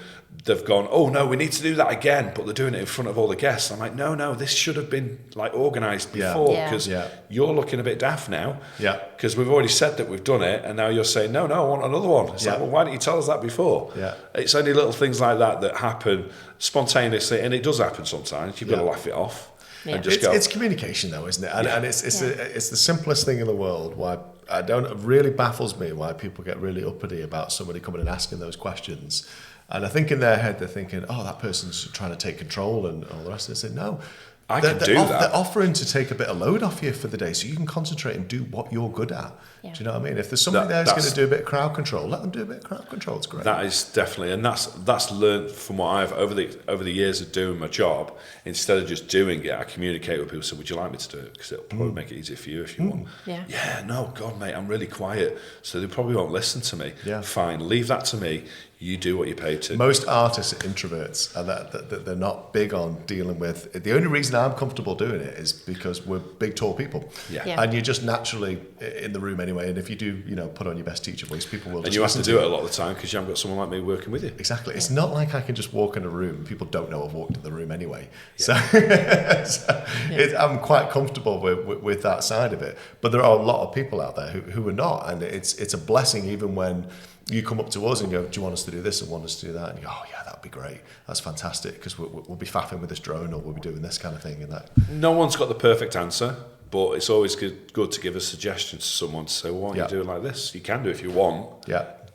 they've gone, oh no, we need to do that again, but they're doing it in front of all the guests. I'm like, no, this should have been like organised before, because you're looking a bit daft now, because we've already said that we've done it, and now you're saying, no, I want another one. It's like, well, why didn't you tell us that before? It's only little things like that happen spontaneously, and it does happen sometimes. You've got to laugh it off. And just it's communication though, isn't it? And it's the simplest thing in the world. Why it really baffles me why people get really uppity about somebody coming and asking those questions. And I think in their head they're thinking, oh, that person's trying to take control and all the rest of it. I said, no, I can do that. They're offering to take a bit of load off you for the day so you can concentrate and do what you're good at. Do you know what I mean? If there's somebody there who's going to do a bit of crowd control, let them do a bit of crowd control. It's great. That is definitely, and that's learned from what I've over the years of doing my job. Instead of just doing it, I communicate with people. So, would you like me to do it? Because it'll probably make it easier for you if you want. Yeah. No, God, mate, I'm really quiet, so they probably won't listen to me. Fine, leave that to me. You do what you're paid to. Most artists are introverts, and that they're not big on dealing with. The only reason I'm comfortable doing it is because we're big, tall people, and you're just naturally in the room anyway. And if you do, put on your best teacher voice, people will. And you have to do it a lot of the time because you haven't got someone like me working with you. Exactly. It's not like I can just walk in a room. People don't know I've walked in the room anyway. So I'm quite comfortable with that side of it. But there are a lot of people out there who are not, and it's a blessing even when you come up to us and go, do you want us to do this and want us to do that? And you go, oh yeah, that'd be great. That's fantastic, because we'll be faffing with this drone, or we'll be doing this kind of thing. And that. No one's got the perfect answer, but it's always good to give a suggestion to someone to say, well, why don't you do it like this? You can do it if you want.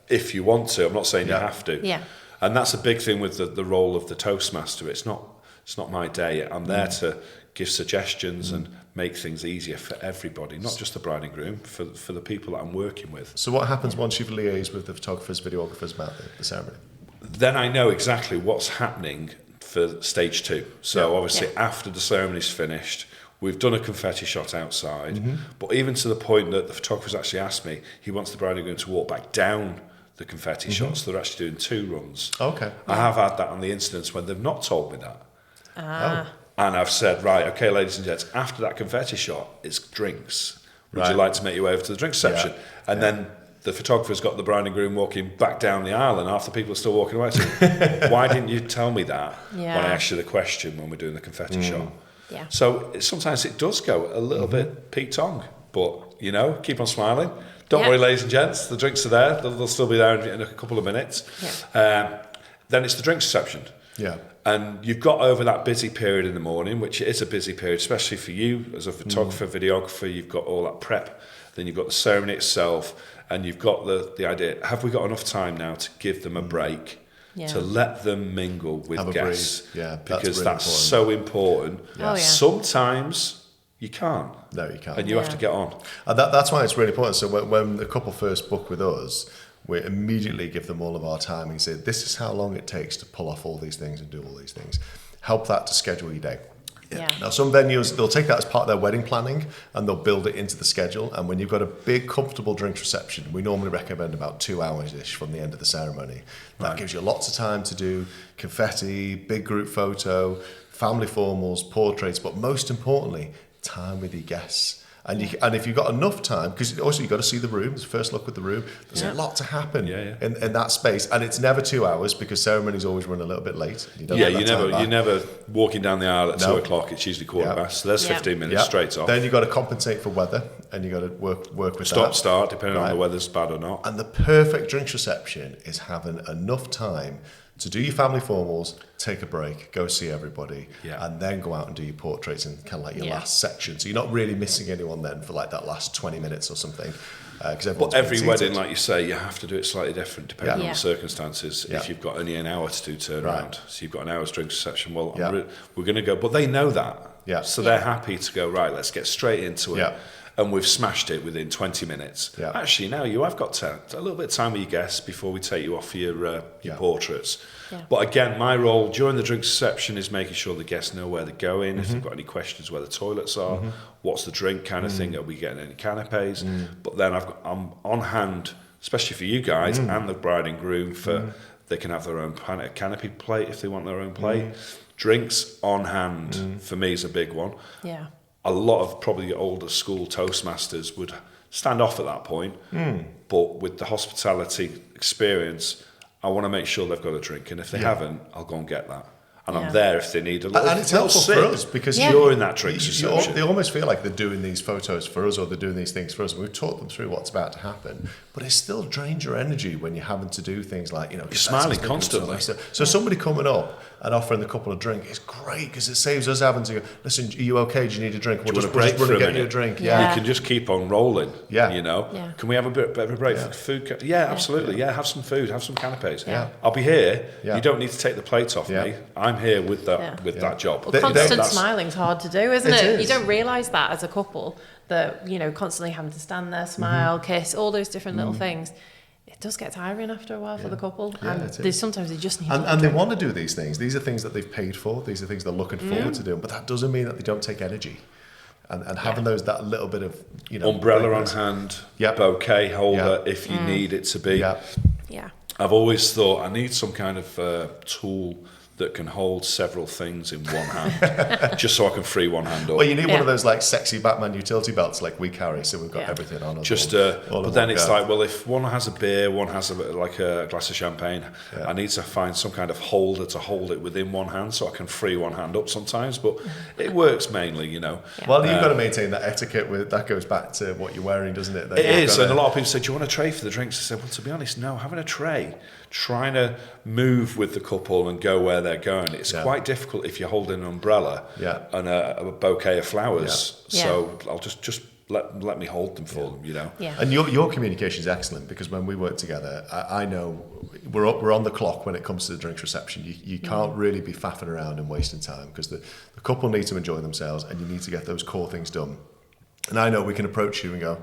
If you want to. I'm not saying you have to. And that's a big thing with the role of the Toastmaster. It's not my day. I'm there to give suggestions and make things easier for everybody, not just the bride and groom, for the people that I'm working with. So what happens once you've liaised with the photographers, videographers about the ceremony? Then I know exactly what's happening for stage 2. So obviously after the ceremony's finished, we've done a confetti shot outside, but even to the point that the photographer's actually asked me, he wants the bride and groom to walk back down the confetti shot, so they're actually doing 2 runs. Okay. I have had that on the incidents when they've not told me that. And I've said, right, okay, ladies and gents, after that confetti shot, it's drinks. Would you like to make your way over to the drinks section? And then the photographer's got the bride and groom walking back down the aisle, and half the people are still walking away. So why didn't you tell me that when I asked you the question when we're doing the confetti shot? So sometimes it does go a little bit Pete Tong, but keep on smiling. Don't worry, ladies and gents, the drinks are there. They'll still be there in a couple of minutes. Then it's the drinks reception. Yeah. And you've got over that busy period in the morning, which is a busy period, especially for you as a photographer, videographer. You've got all that prep. Then you've got the ceremony itself, and you've got the idea, have we got enough time now to give them a break, to let them mingle with guests? Because that's so important. Sometimes you can't. No, you can't. And you have to get on. And that's why it's really important. So when the couple first book with us, we immediately give them all of our time and say, this is how long it takes to pull off all these things and do all these things. Help that to schedule your day. Now, some venues, they'll take that as part of their wedding planning and they'll build it into the schedule. And when you've got a big, comfortable drinks reception, we normally recommend about 2 hours-ish from the end of the ceremony. That gives you lots of time to do confetti, big group photo, family formals, portraits, but most importantly, time with your guests. And if you've got enough time, because also you've got to see the room, it's the first look with the room, there's a lot to happen in that space. And it's never 2 hours because ceremonies always run a little bit late. You're never walking down the aisle at 2 o'clock, it's usually quarter past. So there's 15 minutes straight off. Then you've got to compensate for weather and you've got to work with that. Start, depending on the weather's bad or not. And the perfect drinks reception is having enough time to do your family formals, take a break, go see everybody, and then go out and do your portraits and kind of like your last section. So you're not really missing anyone then for like that last 20 minutes or something. But every wedding, like you say, you have to do it slightly different depending on the circumstances. If you've got only an hour to do turnaround, so you've got an hour's drinks reception, well, we're going to go. But they know that. So they're happy to go, right, let's get straight into it. And we've smashed it within 20 minutes. Actually, now you have got a little bit of time with your guests before we take you off for your portraits. But again, my role during the drinks reception is making sure the guests know where they're going, if they've got any questions where the toilets are, what's the drink kind of thing, are we getting any canapes? But then I'm on hand, especially for you guys and the bride and groom, for they can have their own canopy plate if they want their own plate. Drinks on hand for me is a big one. A lot of probably older school Toastmasters would stand off at that point, but with the hospitality experience, I want to make sure they've got a drink, and if they haven't, I'll go and get that. And I'm there if they need a little. And it's helpful for us because you're in that drinks reception. They almost feel like they're doing these photos for us or they're doing these things for us. And we've taught them through what's about to happen, but it still drains your energy when you're having to do things like, you're smiling constantly. So somebody coming up and offering the couple a drink is great because it saves us having to go, listen, are you okay? Do you need a drink? We'll just run and get you a drink. You can just keep on rolling. Can we have a bit of a break for food? Absolutely. Have some food, have some canapes. I'll be here. You don't need to take the plate off me. I'm here with that that job. Well, constant smiling's hard to do, isn't it? You don't realise that as a couple, that constantly having to stand there, smile, kiss, all those different little things. It does get tiring after a while for the couple, and sometimes they just need. And they want to do these things. These are things that they've paid for. These are things they're looking forward to doing. But that doesn't mean that they don't take energy. And having that little bit of umbrella on hand, bouquet holder if you need it to be. I've always thought I need some kind of tool that can hold several things in one hand, just so I can free one hand up. Well, you need one of those like sexy Batman utility belts like we carry, so we've got everything on us. But then it's like, well, if one has a beer, one has like a glass of champagne, I need to find some kind of holder to hold it within one hand, so I can free one hand up sometimes. But it works mainly, Well, you've got to maintain that etiquette. That goes back to what you're wearing, doesn't it? It is, and a lot of people say, "Do you want a tray for the drinks?" I said, "Well, to be honest, no. Having a tray, trying to move with the couple and go where they're going, it's quite difficult if you're holding an umbrella and a bouquet of flowers. So I'll just let me hold them for them, And your communication is excellent because when we work together, I know we're on the clock when it comes to the drinks reception. You can't really be faffing around and wasting time because the couple need to enjoy themselves and you need to get those core things done. And I know we can approach you and go,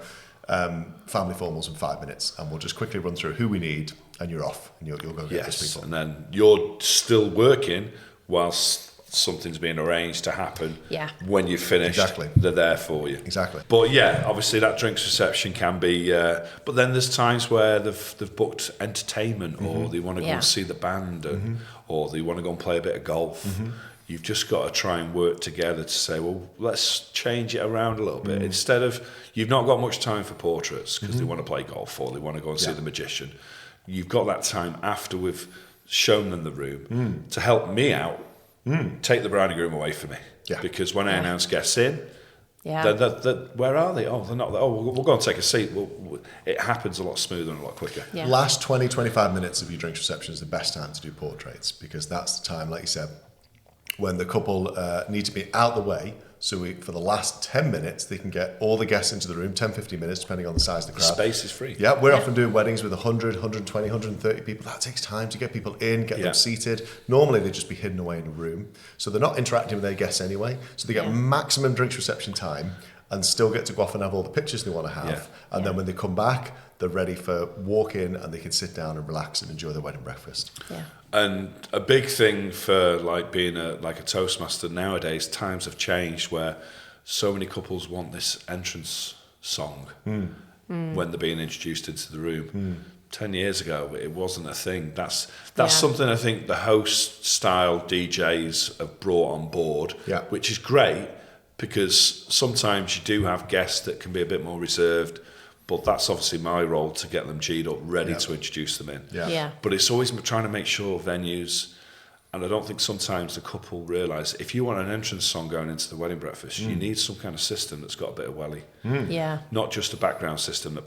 family formals in 5 minutes, and we'll just quickly run through who we need, and you're off, and you'll go get those people. And then you're still working whilst something's being arranged to happen. When you've finished, they're there for you. Exactly. But obviously that drinks reception can be. But then there's times where they've booked entertainment, or they want to go and see the band, or they want to go and play a bit of golf. You've just got to try and work together to say, well, let's change it around a little bit. Instead of, you've not got much time for portraits because they want to play golf or they want to go and see the magician. You've got that time after we've shown them the room to help me out, take the bride and groom away from me. Because when I announce guests in, Yeah. Where are they? Oh, they're not there. Oh, we'll go and take a seat. It happens a lot smoother and a lot quicker. Yeah. Last 20, 25 minutes of your drinks reception is the best time to do portraits, because that's the time, like you said, when the couple need to be out the way. So for the last 10 minutes, they can get all the guests into the room, 10, 15 minutes, depending on the size of the crowd. Space is free. Yeah, we're often doing weddings with 100, 120, 130 people. That takes time to get people in, get them seated. Normally, they'd just be hidden away in a room. So they're not interacting with their guests anyway. So they get maximum drinks reception time and still get to go off and have all the pictures they want to have. Yeah. And then when they come back, they're ready for walk in and they can sit down and relax and enjoy their wedding breakfast. Yeah. And a big thing for like being a Toastmaster nowadays, times have changed where so many couples want this entrance song when they're being introduced into the room. 10 years ago, it wasn't a thing. That's something I think the host style DJs have brought on board, which is great, because sometimes you do have guests that can be a bit more reserved, but that's obviously my role to get them G'd up, ready to introduce them in. Yeah. But it's always trying to make sure venues, and I don't think sometimes the couple realise, if you want an entrance song going into the wedding breakfast, you need some kind of system that's got a bit of welly. Yeah. Not just a background system that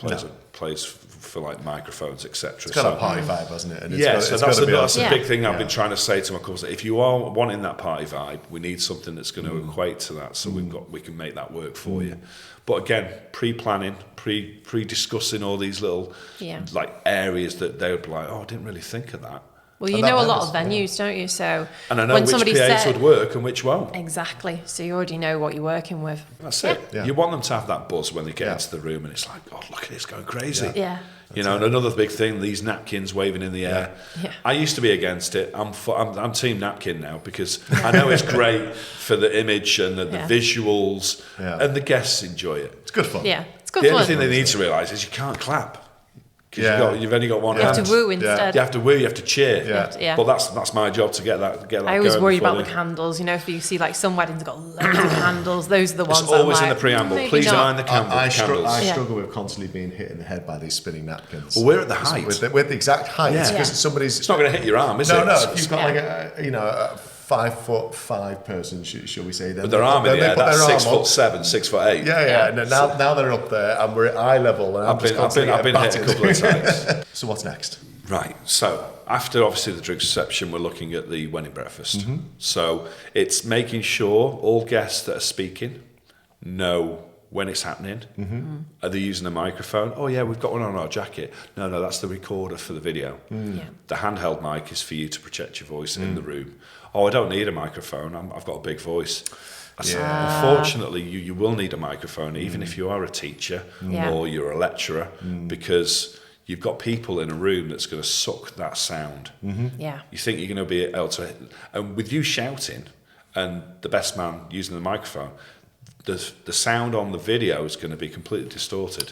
plays for like microphones, etc. It's got a party vibe, hasn't it? And so that's a big thing I've been trying to say to my couples. If you are wanting that party vibe, we need something that's going to equate to that, so we can make that work for you. But again, pre-planning, pre-discussing all these little like areas that they would be like, oh, I didn't really think of that. Well, you know a lot of venues, don't you? So and I know which PAs would work and which won't. Exactly. So you already know what you're working with. That's it. Yeah. You want them to have that buzz when they get into the room and it's like, oh, look at this going crazy. Yeah. You know, and another big thing, these napkins waving in the air. Yeah. I used to be against it. I'm team napkin now, because I know it's great for the image and the visuals, and the guests enjoy it. It's good fun. Yeah, it's good fun. The only thing they need to realise is you can't clap. You've only got one hand. You have to woo instead. You have to woo, you have to cheer. Yeah. But that's my job to get that I always worry about the candles. You know, if you see like some weddings got loads of candles, those are the ones it's always in like, the preamble. Please mind the candles. I struggle with constantly being hit in the head by these spinning napkins. Well, we're at the height. With the exact height. Because somebody's... It's not going to hit your arm, is it? No, if you've got like a 5'5" person, shall we say? But their arm in the air, that's 6'7", 6'8". Yeah. And now they're up there, and we're at eye level. And I've been hit a couple of times. So what's next? Right. So after obviously the drinks reception, we're looking at the wedding breakfast. So it's making sure all guests that are speaking know when it's happening. Are they using a microphone? Oh yeah, we've got one on our jacket. No, that's the recorder for the video. The handheld mic is for you to project your voice in the room. Oh, I don't need a microphone. I've got a big voice. Unfortunately, you will need a microphone, even if you are a teacher or you're a lecturer, because you've got people in a room that's going to suck that sound. You think you're going to be able to... And with you shouting and the best man using the microphone, the sound on the video is going to be completely distorted.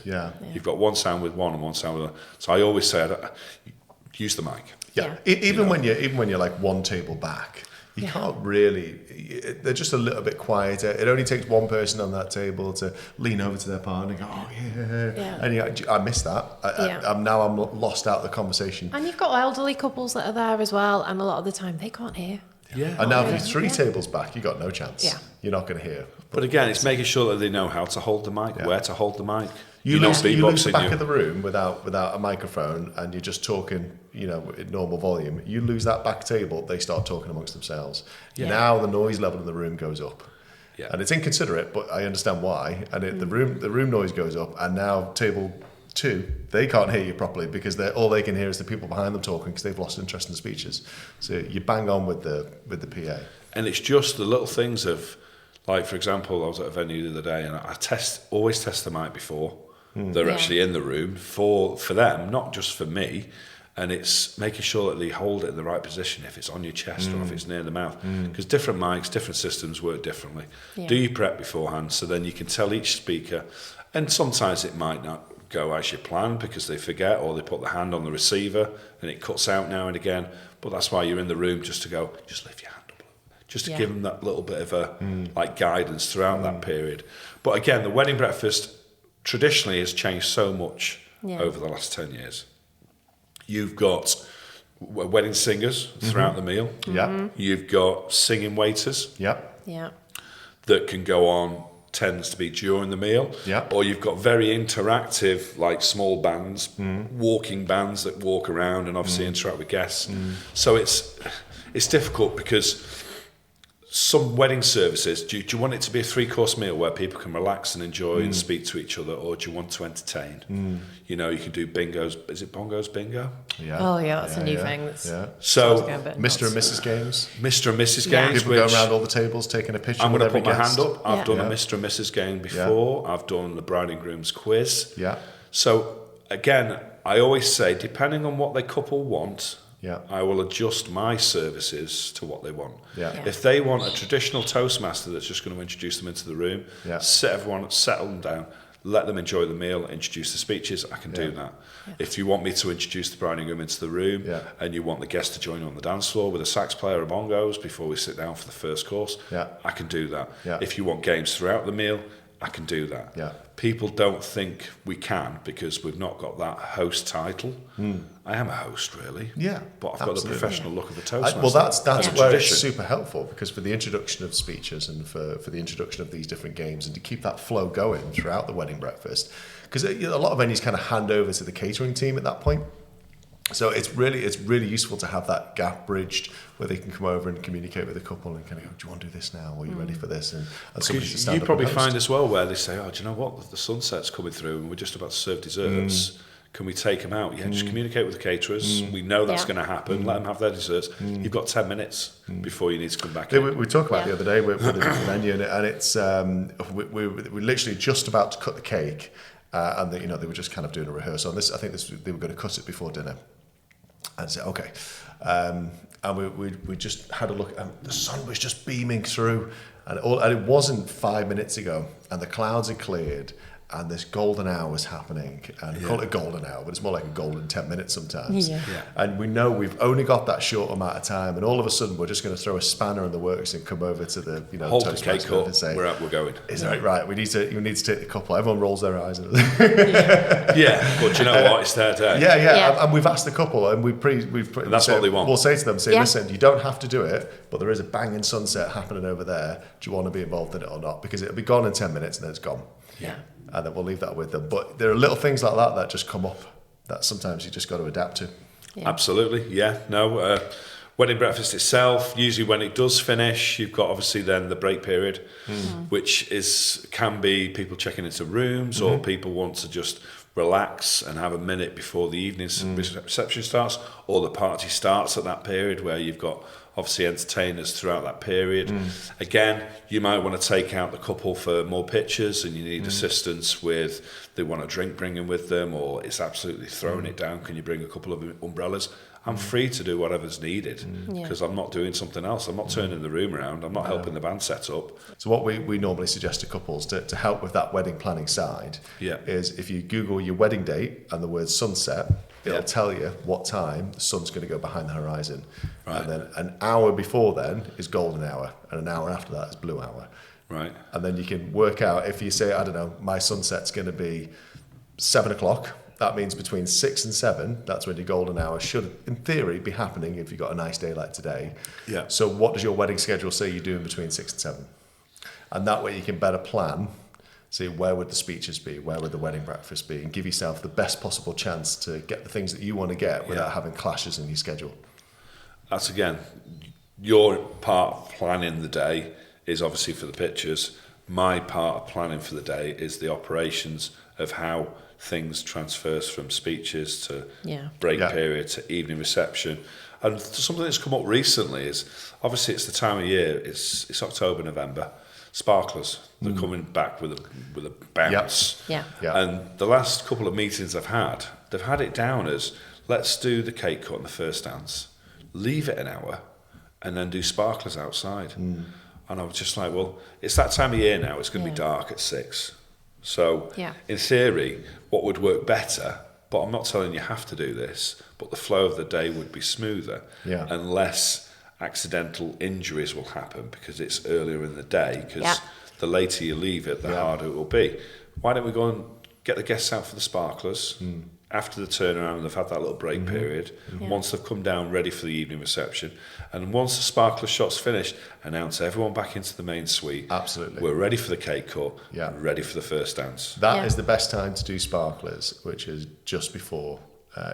You've got one sound with one and one sound with one. So I always say, use the mic. Even when you're like one table back, you can't really... They're just a little bit quieter. It only takes one person on that table to lean over to their partner and go, oh, yeah. And I miss that. I'm lost out of the conversation. And you've got elderly couples that are there as well, and a lot of the time they can't hear. And now if you're three tables back, you've got no chance. You're not going to hear. But again, it's making sure that they know how to hold the mic, where to hold the mic. You lose the back of the room without a microphone, and you're just talking, in normal volume. You lose that back table, they start talking amongst themselves. Now the noise level in the room goes up. And it's inconsiderate, but I understand why. And the room noise goes up, and now table 2, they can't hear you properly because all they can hear is the people behind them talking because they've lost interest in the speeches. So you bang on with the PA. And it's just the little things of, like for example, I was at a venue the other day, and I always test the mic before they're actually in the room for them, not just for me. And it's making sure that they hold it in the right position, if it's on your chest or if it's near the mouth. Because different mics, different systems work differently. Do your prep beforehand, so then you can tell each speaker. And sometimes it might not go as you plan because they forget, or they put the hand on the receiver and it cuts out now and again. But that's why you're in the room, just to go, just lift your hand up, just to give them that little bit of a guidance throughout that period. But again, the wedding breakfast traditionally has changed so much over the last 10 years. You've got wedding singers throughout the meal. You've got singing waiters. That can go on tends to be during the meal, or you've got very interactive, like small bands, walking bands that walk around and obviously interact with guests. So it's difficult because some wedding services, do you want it to be a 3-course meal where people can relax and enjoy and speak to each other, or do you want to entertain? You know, you can do bingos. Is it bongos bingo? Yeah. Oh yeah, that's a new thing. So Mr. and Mrs. games. Mr. and Mrs. games. People go around all the tables taking a picture. I'm going to put my guest. hand up. I've done a Mr. and Mrs. game before. I've done the bride and groom's quiz. So again, I always say, depending on what the couple want, I will adjust my services to what they want. If they want a traditional Toastmaster that's just going to introduce them into the room, settle them down, let them enjoy the meal, introduce the speeches, I can do that. If you want me to introduce the bride and groom into the room and you want the guest to join on the dance floor with a sax player or bongos before we sit down for the first course, I can do that. If you want games throughout the meal, I can do that. People don't think we can because we've not got that host title. I am a host, really. But I've got the professional look of the Toastmaster. Well, that's where it's super helpful, because for the introduction of speeches and for the introduction of these different games, and to keep that flow going throughout the wedding breakfast, because a lot of venues kind of hand over to the catering team at that point. So it's really useful to have that gap bridged where they can come over and communicate with the couple and kind of go, do you want to do this now? Or are you ready for this? And you probably find as well where they say, oh, do you know what? The sunset's coming through and we're just about to serve desserts. Can we take them out? Just communicate with the caterers. We know that's going to happen. Let them have their desserts. You've got 10 minutes before you need to come back in. We talked about the other day with a different menu, and it's we're literally just about to cut the cake, and they were just kind of doing a rehearsal. And I think they were going to cut it before dinner. And say, okay. And we just had a look, and the sun was just beaming through, and it wasn't 5 minutes ago, and the clouds had cleared, and this golden hour was happening, and we call it a golden hour, but it's more like a golden 10 minutes sometimes. And we know we've only got that short amount of time, and all of a sudden we're just going to throw a spanner in the works and come over to the hold the cake up and say, we're going. Is that right? You need to take the couple. Everyone rolls their eyes. But you know what? It's their day. And we've asked the couple, and that's what they want. We'll say to them, listen, you don't have to do it, but there is a banging sunset happening over there. Do you want to be involved in it or not? Because it'll be gone in 10 minutes and then it's gone. And then we'll leave that with them. But there are little things like that just come up that sometimes you just got to adapt to. Absolutely, wedding breakfast itself, usually when it does finish, you've got obviously then the break period, which can be people checking into rooms or people want to just relax and have a minute before the evening reception starts, or the party starts at that period where you've got obviously entertainers throughout that period. Again, you might want to take out the couple for more pictures and you need assistance with, they want a drink bringing with them, or it's absolutely throwing it down, can you bring a couple of umbrellas? I'm free to do whatever's needed because I'm not doing something else. I'm not turning the room around. I'm not helping the band set up. So what we normally suggest to couples to help with that wedding planning side is if you Google your wedding date and the word sunset, it'll tell you what time the sun's going to go behind the horizon. Right. And then an hour before then is golden hour, and an hour after that is blue hour. Right. And then you can work out, if you say, I don't know, my sunset's going to be 7 o'clock, that means between 6 and 7, that's when your golden hour should, in theory, be happening if you've got a nice day like today. So what does your wedding schedule say you're doing between 6 and 7? And that way you can better plan, see where would the speeches be, where would the wedding breakfast be, and give yourself the best possible chance to get the things that you want to get without having clashes in your schedule. That's, again, your part of planning the day is obviously for the pictures. My part of planning for the day is the operations of how things transfers from speeches to break period to evening reception. And something that's come up recently is, obviously it's the time of year, it's October, November, sparklers, they're coming back with a bounce. And the last couple of meetings they've had it down as, let's do the cake cut and the first dance, leave it an hour, and then do sparklers outside. And I was just like, well, it's that time of year now, it's going to be dark at 6. So in theory, what would work better, but I'm not telling you have to do this, but the flow of the day would be smoother and less accidental injuries will happen because it's earlier in the day, because the later you leave it, the harder it will be. Why don't we go and get the guests out for the sparklers after the turnaround, they've had that little break period. Once they've come down ready for the evening reception, and once the sparkler shot's finished, announce everyone back into the main suite. Absolutely. We're ready for the cake cut, Yeah. ready for the first dance. That is the best time to do sparklers, which is just before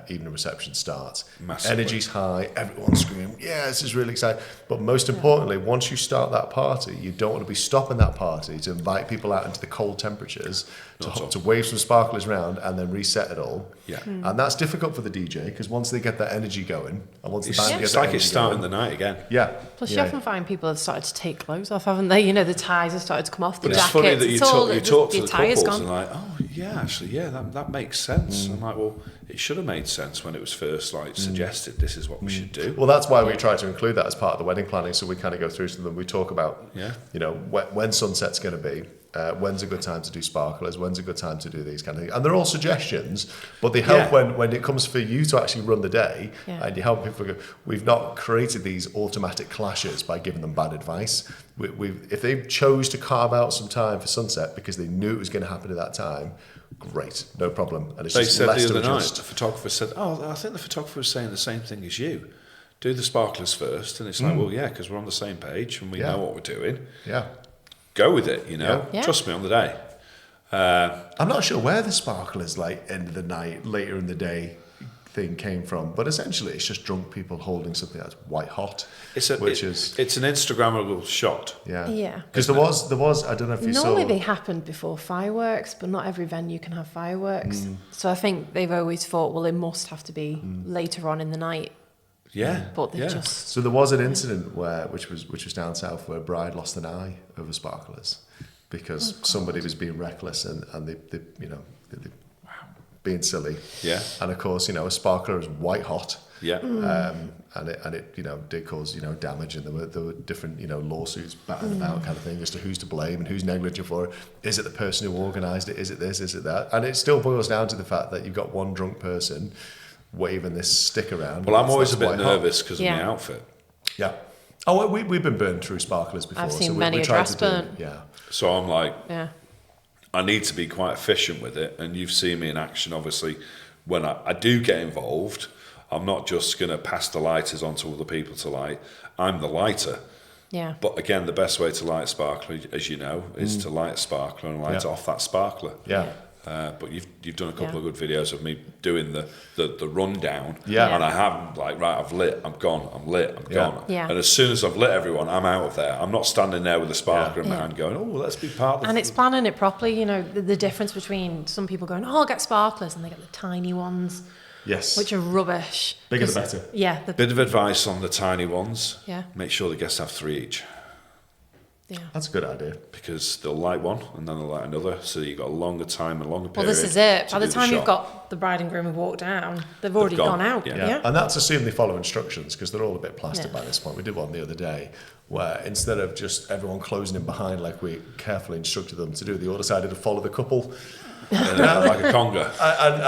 evening reception starts. Massively. Energy's high, everyone's screaming, yeah, this is really exciting. But most importantly, once you start that party, you don't want to be stopping that party to invite people out into the cold temperatures, to wave some sparklers around and then reset it all. Yeah. And that's difficult for the DJ, because once they get that energy going, and once the band gets It's that like energy it's starting going, the night again. Yeah. Plus, you often find people have started to take clothes off, haven't they? You know, the ties have started to come off, the But jackets. it's funny that you talk to your the tie's couples gone. and like, oh yeah, actually, yeah, that makes sense. I'm like, well, it should have made sense when it was first like suggested. This is what we should do. Well, that's why we try to include that as part of the wedding planning. So we kind of go through some of them. We talk about, you know, when sunset's going to be, when's a good time to do sparklers, when's a good time to do these kind of things. And they're all suggestions, but they help when it comes for you to actually run the day, and you help people go, we've not created these automatic clashes by giving them bad advice. If they chose to carve out some time for sunset because they knew it was going to happen at that time, great, no problem. And it's They just said less the to other night, adjust. the photographer said, oh, I think the photographer was saying the same thing as you. Do the sparklers first. And it's like, well, yeah, because we're on the same page and we know what we're doing. Yeah. Go with it, you know. Yeah. Trust me on the day. I'm not sure where the sparklers, like end of the night, later in the day thing came from, but essentially it's just drunk people holding something that's white hot. It's an Instagrammable shot. Yeah. Because there was I don't know if you Normally saw. they happen before fireworks, but not every venue can have fireworks. So I think they've always thought, well, it must have to be later on in the night. Yeah. But they just... So there was an incident which was down south where a bride lost an eye over sparklers because somebody was being reckless and they being silly. Yeah. And of course, you know, a sparkler is white hot. Yeah. And it you know did cause, you know, damage, and there were different, you know, lawsuits batting about kind of thing as to who's to blame and who's negligent for it. Is it the person who organised it? Is it this? Is it that? And it still boils down to the fact that you've got one drunk person waving this stick around. Well, I'm always a bit nervous because of my outfit. Yeah. Oh, we've been burned through sparklers before. I've seen so many we a tried dress to do, burnt. yeah. So I'm like, Yeah. I need to be quite efficient with it. And you've seen me in action, obviously. When I do get involved, I'm not just going to pass the lighters on to other people to light. I'm the lighter. Yeah. But again, the best way to light a sparkler, as you know, is to light a sparkler and light off that sparkler. Yeah. But you've done a couple of good videos of me doing the rundown. Yeah. And I haven't, like, right, I've lit, I'm gone, I'm lit, I'm gone. Yeah. And as soon as I've lit everyone, I'm out of there. I'm not standing there with a sparkler in my hand going, oh, let's be part of And it's planning it properly, you know, the difference between some people going, oh, I'll get sparklers, and they get the tiny ones, Yes. which are rubbish. Bigger the better. Yeah. Bit of advice on the tiny ones. Yeah. Make sure the guests have 3 each. Yeah. That's a good idea. Because they'll light one and then they'll light another, so you've got a longer time and longer period. Well, this is it. to By the do time you've shot. got the bride and groom have walked down, they've already gone. gone out. Yeah. Yeah. And that's assume they follow instructions, because they're all a bit plastered Yeah. by this point. We did one the other day where instead of just everyone closing in behind like we carefully instructed them to do, they all decided to follow the couple. Like a conga.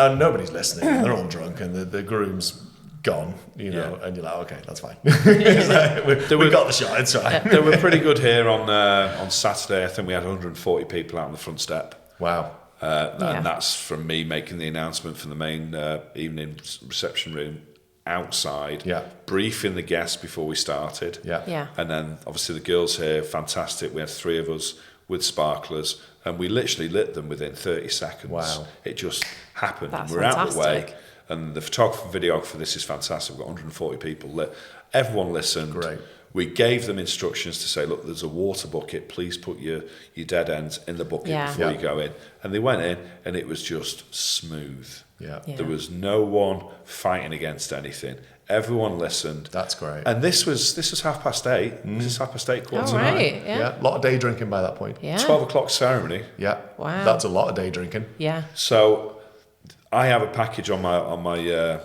And nobody's listening. And they're all drunk, and the groom's gone, you know, and you're like, okay, that's fine. we got the shot, it's fine. They were pretty good here on Saturday. I think we had 140 people out on the front step. Wow. And that's from me making the announcement from the main evening reception room outside, briefing the guests before we started. Yeah. And then obviously the girls here, fantastic. We had 3 of us with sparklers, and we literally lit them within 30 seconds. Wow. It just happened. That's We're out of the way. fantastic. And the photographer, videographer, this is fantastic. We've got 140 people lit. Everyone listened. Great. We gave them instructions to say, look, there's a water bucket. Please put your dead ends in the bucket before you go in. And they went in, and it was just smooth. Yeah. There was no one fighting against anything. Everyone listened. That's great. And this was 8:30. This is 8:30, quarter to 9. Right. Yeah. A lot of day drinking by that point. Yeah. 12 o'clock ceremony. Yeah. Wow. That's a lot of day drinking. Yeah. So I have a package on my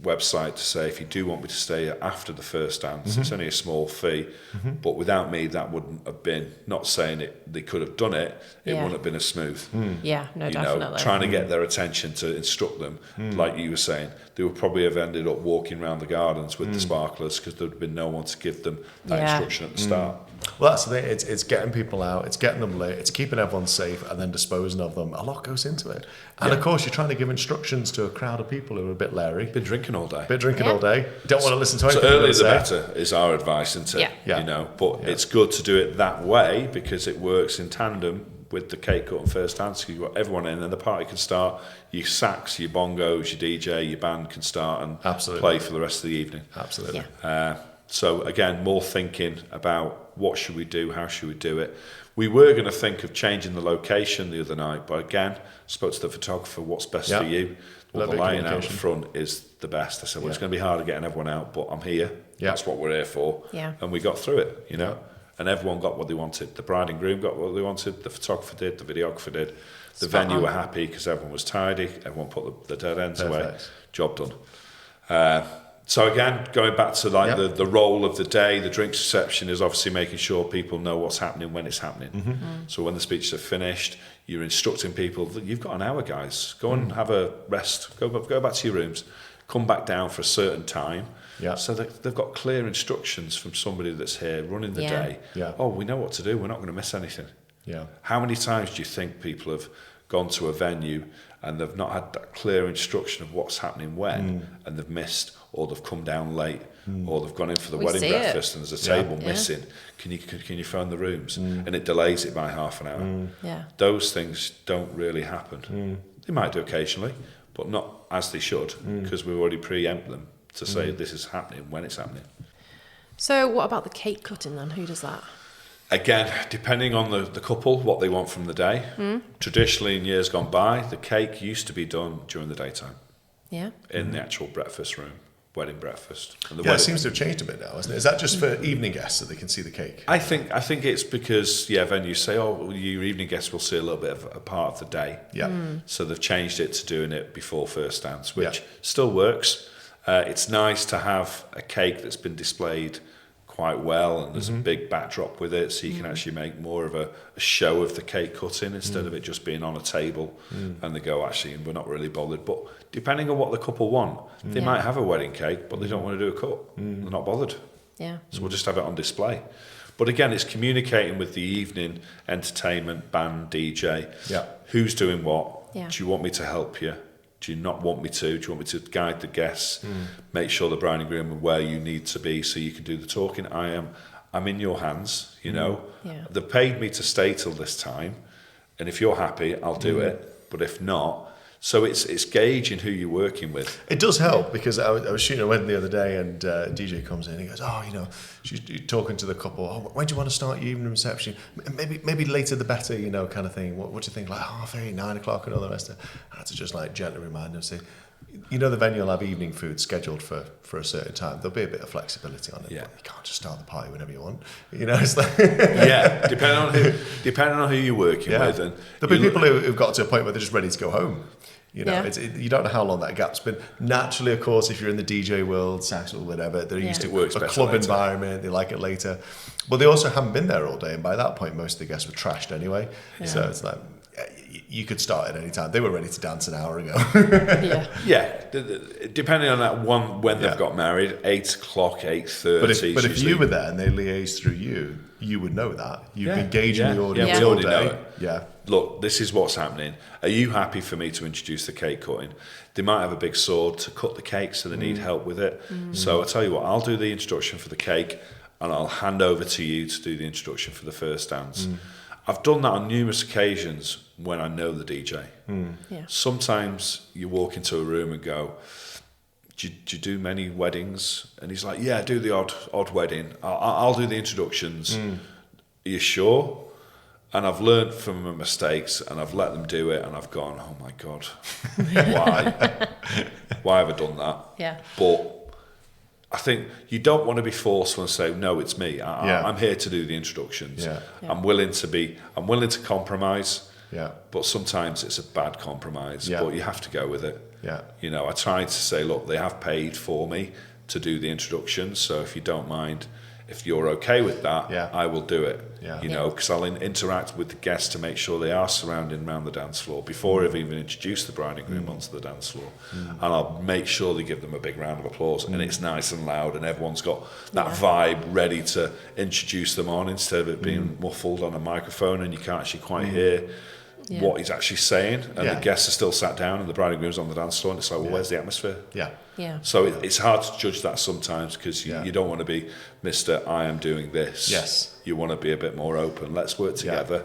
website to say, if you do want me to stay after the first dance, it's only a small fee, but without me that wouldn't have been, not saying they could have done it, it wouldn't have been as smooth. Yeah, no, You definitely. know, trying to get their attention to instruct them, like you were saying, they would probably have ended up walking around the gardens with the sparklers, because there would have been no one to give them that instruction at the start. Well, that's the thing. It's getting people out, it's getting them lit, it's keeping everyone safe, and then disposing of them. A lot goes into it. And of course, you're trying to give instructions to a crowd of people who are a bit leery. Been drinking all day. All day. Don't want to listen to anything. So earlier the better is our advice, isn't it? Yeah. You know, but it's good to do it that way because it works in tandem with the cake cut and first dance. You've got everyone in, and the party can start. Your sax, your bongos, your DJ, your band can start and play for the rest of the evening. Absolutely. So again, more thinking about what should we do, how should we do it. We were going to think of changing the location the other night, but again, spoke to the photographer, what's best for you? Well, the line out the front is the best. I said, well, it's going to be hard getting everyone out, but I'm here. That's what we're here for. And we got through it, you know. And everyone got what they wanted. The bride and groom got what they wanted. The photographer did. The videographer did. The venue were happy because everyone was tidy. Everyone put the dead ends away. Job done. So again, going back to the role of the day, the drinks reception is obviously making sure people know what's happening when it's happening. So when the speeches are finished, you're instructing people, you've got an hour, guys. Go and have a rest. Go back to your rooms. Come back down for a certain time. So they've got clear instructions from somebody that's here running the day. Oh, we know what to do. We're not going to miss anything. How many times do you think people have gone to a venue and they've not had that clear instruction of what's happening when, and they've missed, or they've come down late, or they've gone in for the wedding breakfast and there's a table missing? Can you phone the rooms? And it delays it by half an hour. Those things don't really happen. They might do occasionally, but not as they should, because we've already preempt them to say this is happening when it's happening. So what about the cake cutting then? Who does that? Again, depending on the couple, what they want from the day. Traditionally, in years gone by, the cake used to be done during the daytime. In the actual breakfast room, wedding breakfast. And it seems to have changed a bit now, isn't it? Is that just for evening guests so they can see the cake? I think it's because venues say, oh, your evening guests will see a little bit of a part of the day. So they've changed it to doing it before first dance, which still works. It's nice to have a cake that's been displayed quite well, and there's a big backdrop with it, so you can actually make more of a show of the cake cutting instead of it just being on a table and they go, actually, we're not really bothered. But depending on what the couple want, they might have a wedding cake, but they don't want to do a cut. They're not bothered. So we'll just have it on display. But again, it's communicating with the evening entertainment, band, DJ. Who's doing what? Do you want me to help you? Do you not want me to? Do you want me to guide the guests? Make sure the bride and groom are where you need to be so you can do the talking. I'm in your hands, you know. They've paid me to stay till this time, and if you're happy, I'll do it. But if not, so it's gauging who you're working with. It does help, because I was shooting a wedding the other day, and DJ comes in and he goes, oh, you know, she's talking to the couple, oh, when do you want to start your evening reception? Maybe later the better, you know, kind of thing. What do you think, like 8:30, 9 o'clock and all the rest of it? I had to just like gently remind them, say, you know, the venue will have evening food scheduled for a certain time. There'll be a bit of flexibility on it. But you can't just start the party whenever you want. You know, it's like depending on who you're working with. And there'll be people who've got to a point where they're just ready to go home. You know, you don't know how long that gap's been. Naturally, of course, if you're in the DJ world, sax or whatever, they're used to a club environment. They like it later. But they also haven't been there all day, and by that point, most of the guests were trashed anyway. So it's like, you could start at any time. They were ready to dance an hour ago. Depending on that one, when they've got married, 8 o'clock, 8:30. But if you were there and they liaised through you would know that. You'd be gauging the audience all day. Know it. Look, this is what's happening. Are you happy for me to introduce the cake cutting? They might have a big sword to cut the cake, so they need help with it. So I'll tell you what, I'll do the introduction for the cake, and I'll hand over to you to do the introduction for the first dance. I've done that on numerous occasions when I know the DJ. Sometimes you walk into a room and go, do you do many weddings? And he's like, I do the odd wedding. I'll do the introductions. Are you sure? And I've learned from my mistakes, and I've let them do it, and I've gone, oh my God, why? Why have I done that? But I think you don't want to be forceful and say, no, it's me. I'm here to do the introductions. I'm willing to compromise. But sometimes it's a bad compromise, but you have to go with it. You know, I tried to say, look, they have paid for me to do the introductions, so if you don't mind, if you're okay with that, Yeah. I will do it. Yeah. You know, because I'll interact with the guests to make sure they are surrounding around the dance floor before I've even introduced the bride and groom onto the dance floor. And I'll make sure they give them a big round of applause, and it's nice and loud, and everyone's got that vibe ready to introduce them on, instead of it being muffled on a microphone and you can't actually quite hear what he's actually saying, and the guests are still sat down and the bride and groom's on the dance floor, and it's like, well, where's the atmosphere? Yeah. So it's hard to judge that sometimes, because you don't want to be Mr. I am doing this. Yes. You want to be a bit more open. Let's work together.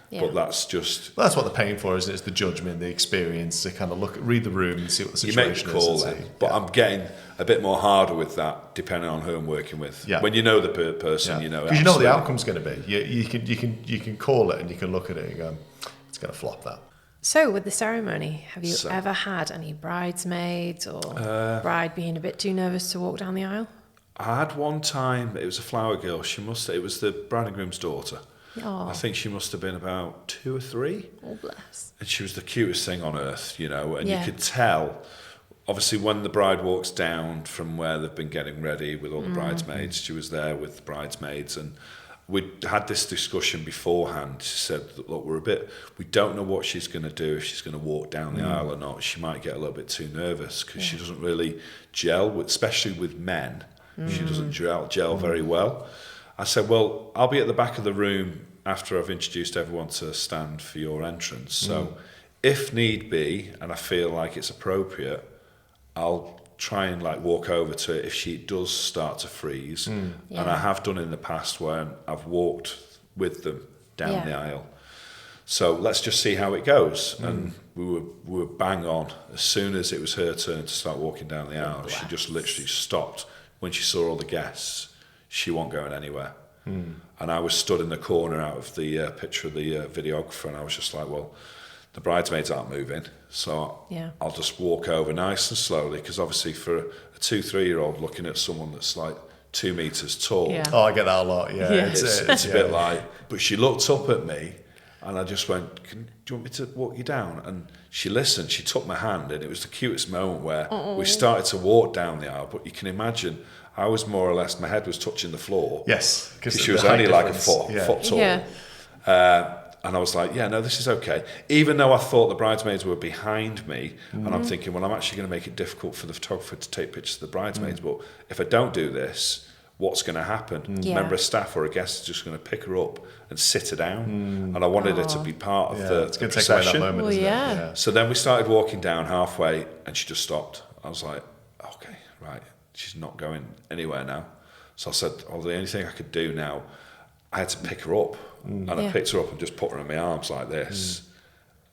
Yeah. But that's just... Well, that's what they're paying for, isn't it? It's the judgment, the experience, to kind of read the room and see what the situation you make a call is. then, but I'm getting a bit more harder with that, depending on who I'm working with. Yeah. When you know the person, you know... Because you know what the outcome's going to be. You can call it, and you can look at it and go, it's going to flop that. So, with the ceremony, have you ever had any bridesmaids or bride being a bit too nervous to walk down the aisle? I had one time, it was a flower girl. It was the bride and groom's daughter. Oh. I think she must have been about 2 or 3. Oh, bless. And she was the cutest thing on earth, you know, and you could tell, obviously, when the bride walks down from where they've been getting ready with all the bridesmaids, she was there with the bridesmaids, and we'd had this discussion beforehand. She said, look, we don't know what she's going to do, if she's going to walk down the aisle or not. She might get a little bit too nervous, because she doesn't really gel, especially with men. She doesn't gel very well. I said, well, I'll be at the back of the room after I've introduced everyone to stand for your entrance. So if need be, and I feel like it's appropriate, I'll try and walk over to it if she does start to freeze. And I have done in the past where I've walked with them down the aisle. So let's just see how it goes. And we were bang on. As soon as it was her turn to start walking down the aisle, she just literally stopped. When she saw all the guests, she wasn't going anywhere. And I was stood in the corner out of the picture of the videographer, and I was just like, well, the bridesmaids aren't moving, so I'll just walk over nice and slowly, because obviously for a 2-3-year-old looking at someone that's 2 meters tall, Oh, I get that a lot. it's a bit like. But she looked up at me, and I just went, do you want me to walk you down? And she listened. She took my hand, and it was the cutest moment where we started to walk down the aisle. But you can imagine, I was more or less, my head was touching the floor. Yes, because she was only a foot tall. And I was like, no, this is okay. Even though I thought the bridesmaids were behind me, and I'm thinking, well, I'm actually going to make it difficult for the photographer to take pictures of the bridesmaids. But if I don't do this, what's going to happen? A member of staff or a guest is just going to pick her up and sit her down. And I wanted her to be part of the it's going to take away that moment, isn't it? So then we started walking down halfway, and she just stopped. I was like, okay, right, she's not going anywhere now. So I said, the only thing I could do now, I had to pick her up. And I picked her up and just put her in my arms like this.